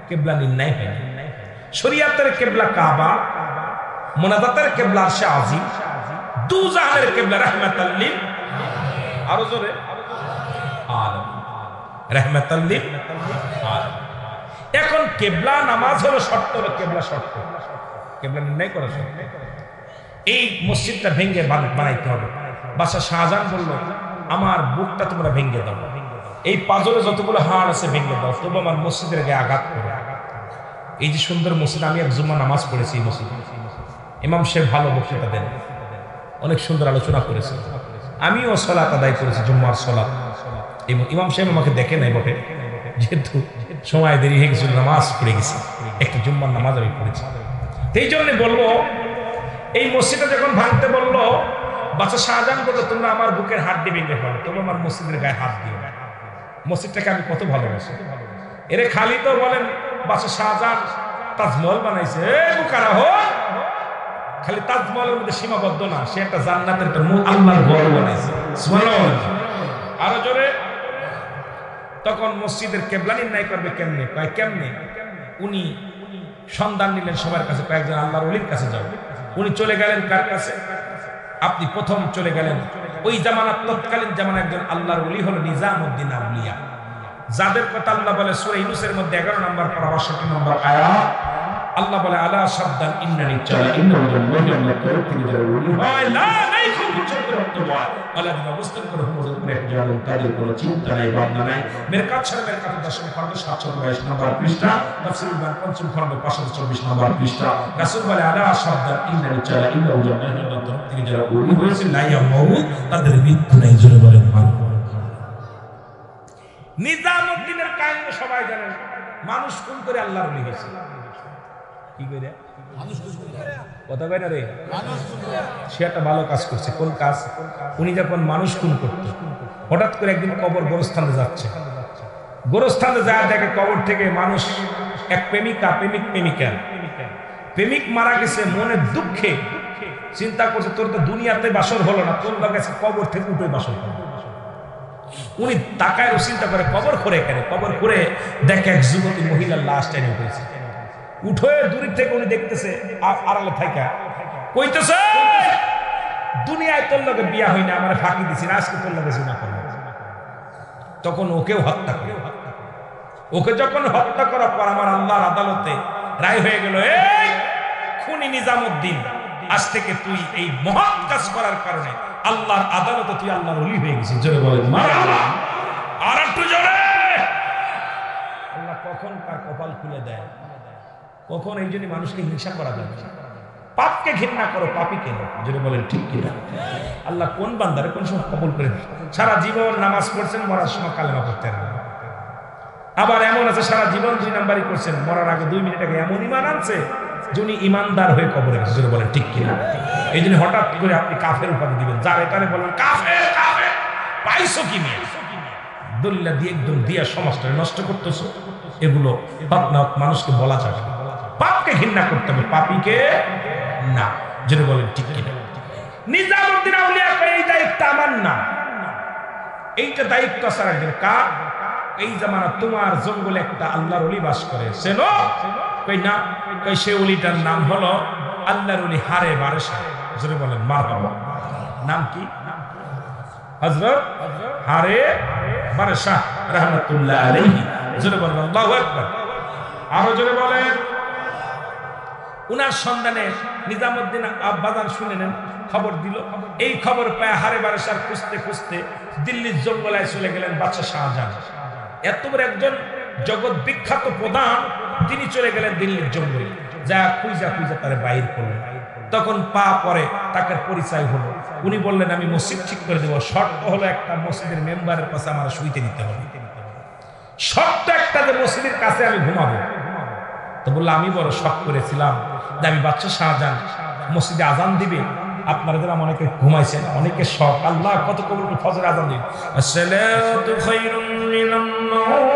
কিবলা নির্ণয় হয় না শরীয়তের কিবলা কাবা মুনাজাতের কিবলা আরশে আজিম দু জাহানের কিবলা রাহমাতাল লিল আরো জোরে আলামিন রাহমাতাল লিল আলামিন এখন কিবলা নামাজ হলো শর্ত হলো কিবলা শর্ত কিবলা নির্ণয় করা শর্ত এই মসজিদটা ভেঙে বানাইতে হবে বাদশা শাহজাহান বলল আমার বুকটা তোমরা ভেঙে দাও এই পাজরে যতগুলো হাড় আছে ভেঙে দাও তবু আমার মসজিদের গায়ে আঘাত করো এই যে সুন্দর মসজিদ আমি এক জুম্মা নামাজ পড়েছি এই মসজিদে ইমাম সাহেব ভালো বক্তৃতা দেন অনেক সুন্দর আলোচনা করেছে আমিও সালাত আদায় করেছি জুম্মার সালাত ইমাম সাহেব আমাকে দেখে নাই বটে যেহেতু সময় দেরি হয়ে গেছিল নামাজ পড়ে গেছি একটা জুম্মার নামাজ আমি পড়েছি এই জন্য বলবো এই মসজিদটা যখন ভাঙতে বললো বাদশা শাহজাহান বললো তোমরা আমার বুকের হাত দিয়ে ভেঙে ফেলো তবু আমার মসজিদের গায়ে হাত দিও মসজিদটাকে আমি কত ভালোবাসি এরে খালি তো বলেন বাদশা শাহজাহান তাজমহল বানাইছে বুকারা হো খালি তাজমহলের মধ্যে সীমাবদ্ধ না সে একটা জান্নাতের একটা আল্লাহর ঘর বানাইছে সুবহানাল্লাহ আরো জোরে তখন মসজিদের কিবলা নির্ণয় করবে কেমনে কয় কেমনে উনি সন্ধান নিলেন সবার কাছে কয়েকজন আল্লাহর ওলির কাছে যাও উনি চলে গেলেন কার কাছে আপনি প্রথম চলে গেলেন ওই জামানার তৎকালীন জামানার একজন আল্লাহর ওলি হলো নিজামউদ্দিন আউলিয়া যাদের কথা আল্লাহ বলে সূরা ইউনূসের মধ্যে 11 নম্বর পারা 62 নম্বর আয়াত আল্লাহ বলে আলা শাদ্দান ইন্নানি চালা ইন্নাল মুমিনুনা তিনি যারা ওলি হয় লা নাই খুব চক্রবর্তী হয় আল্লাহ অবস্থান করে হুজুর করে জানেন তাদের কোনো চিন্তা নাই ভাবনা নাই মেরকাত শরীফের কথা 10 খন্ড 722 নম্বর পৃষ্ঠা তাফসীরুল বায়ান 5 খন্ড 524 নম্বর পৃষ্ঠা রাসূল বলে আলা শাদ্দান ইন্নানি চালা ইন্নাল মুমিনুনা তিনি যারা ওলি হয়েছে লা ইয়ামউত তাদের মৃত্যু নাই জোরে বলেন নিজামউদ্দিনের কাহিনী সবাই জানেন মানুষ কোন করে আল্লাহর ওলি হয়েছে কি করে মানুষ কথা কয় না রে মানুষ সে একটা ভালো কাজ করছে কোন কাজ উনি যখন মানুষ খুন করত হঠাৎ করে একদিন কবর গোরস্থানে যাচ্ছে গোরস্থানে যায় দেখে কবর থেকে মানুষ এক প্রেমিক মারা গেছে মনে দুঃখে চিন্তা করছে তোর তো দুনিয়াতে বাসর হলো না তোর কাছে কবর থেকে উঠে বাসর হলো উনি তাকায় চিন্তা করে কবর করে কেন কবর করে দেখে এক যুবতী মহিলার লাশ টেনে উঠেছে উঠে দূর থেকে উনি দেখতেছে আড়ালে থাকা কইতেছে দুনিয়ায় তোর লগে বিয়া হই না আমার ফাঁকি দিছি না আজকে তোর লগে জিনা করব তখন ওকেও হত্যা করে ওকে যখন হত্যা করার পর আমার আল্লাহর আদালতে রায় হয়ে গেল এই খুনি নিজামউদ্দিন আজ থেকে তুই এই মহৎ কাজ করার কারণে আল্লাহর আদালতে তুই আল্লাহর ওলি হয়ে গেছিস জোরে বলেন মারহাবা আর একটু জোরে আল্লাহ কখন কার কপাল খুলে দেয় কখন এই জন্য মানুষকে হিংসা করা যাবে পাপকে ঘৃণা করো পাপী কেন জোরে বলেন ঠিক কিনা আল্লাহ কোন বান্দারে কোন সময় কবুল করে সারা জীবন নামাজ পড়ছেন মরার সময় কালেমা পড়তে না আবার এমন আছে সারা জীবন 2 নাম্বারই করছেন মরার আগে 2 মিনিট আগে এমন ঈমান আনছে যিনি ঈমানদার হয়ে কবরে গেছে জোরে বলেন ঠিক কিনা এই জন্য হঠাৎ করে আপনি কাফের উপাধি দিবেন যার এটারে বলেন কাফের কাফের পাইছো কি নিয়ে দলিল দিয়ে একদম দিয়া সমাজটা নষ্ট করতেছো এগুলো হক মানুষকে বলা যাবে পাপকে ঘৃণা করতে হবে পাপীকে না যেটা বলেন ঠিক কিনা নিজামউদ্দিন আউলিয়া করে এই দায়িত্ব আমার না এইটা দায়িত্ব আছে একজন কার? এই জামানা তোমার জঙ্গলে একটা আল্লাহর ওলি বাস করে, চেনো? কই না। কই সে ওলিটার নাম হলো আল্লাহর ওলি হারে বারেশা। জোরে বলেন মারহাবা। নাম কি? হযরত হারে বারেশা রাহমাতুল্লাহ আলাইহি। জোরে বলেন আল্লাহু আকবার। আরো জোরে বলেন। উনার সন্ধানে নিজামুদ্দিন আব্বাজান শুনে নেন, খবর দিল। এই খবর পায় হারে বারেশার খুঁজতে খুঁজতে দিল্লির জঙ্গলায় চলে গেলেন বাদশা শাহজাহান। এত বড় একজন জগৎ বিখ্যাত প্রধান, তিনি চলে গেলেন দিল্লির জঙ্গলে, যা খুঁজা খুঁজা তারে বাইর করলেন। তখন পা পরে তাকে পরিচয় হলো। উনি বললেন আমি মসজিদ ঠিক করে দেবো, শর্ত হলো একটা মসজিদের মেম্বারের পাশে আমার শুইতে দিতে হবে, শর্ত একটা যে মসজিদের কাছে আমি ঘুমাবো। তো বললো আমি বড় শখ করেছিলাম যে আমি বাদশা শাহজাহান মসজিদে আজান দিবে, আপনারা যারা অনেকে ঘুমাইছেন, অনেকে শখ, আল্লাহ কত কবুল করে ফজর আজান দিবে, আসসালাতু খায়রুম মিনান নাওম।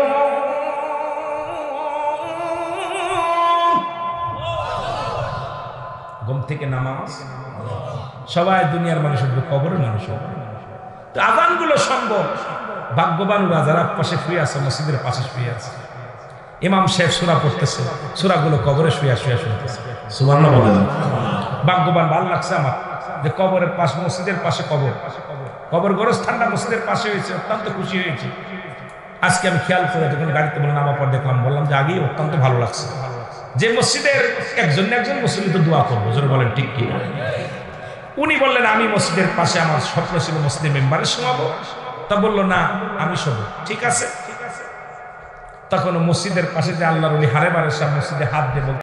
ঘুম থেকে নামাজ, সবাই দুনিয়ার মানুষ হবে, কবরের মানুষ হবে। তো আজানগুলো সম্ভব। ভাগ্যবান ওরা যারা পাশে শুয়ে আছে, মসজিদের পাশে শুয়ে আছে, ইমাম সাহেব সূরা পড়তেছে, সূরাগুলো কবরে শুয়ে শুয়ে শুনতেছে। সুবহানাল্লাহ বলেন। ভাগ্যবান, ভালো লাগছে আমার যে কবরের পাশে, মসজিদের পাশে কবর, কবর গোরস্থানটা মসজিদের পাশে হয়েছে, অত্যন্ত খুশি হয়েছে। আজকে আমি খেয়াল করে যখন গাড়িতে বলে নামার পর দেখলাম, বললাম যে আগেই অত্যন্ত ভালো লাগছে যে মসজিদের একজন একজন মুসল্লি তো দোয়া করবো। জোরে বলেন ঠিক কি? উনি বললেন আমি মসজিদের পাশে, আমার স্বপ্ন ছিল মসজিদের মেম্বারের শোনাবো। তা বললো না আমি শোবো। ঠিক আছে। তখন মসজিদের পাশে যে আল্লাহর ওলি হারে বারেশা মসজিদে হাত দিয়ে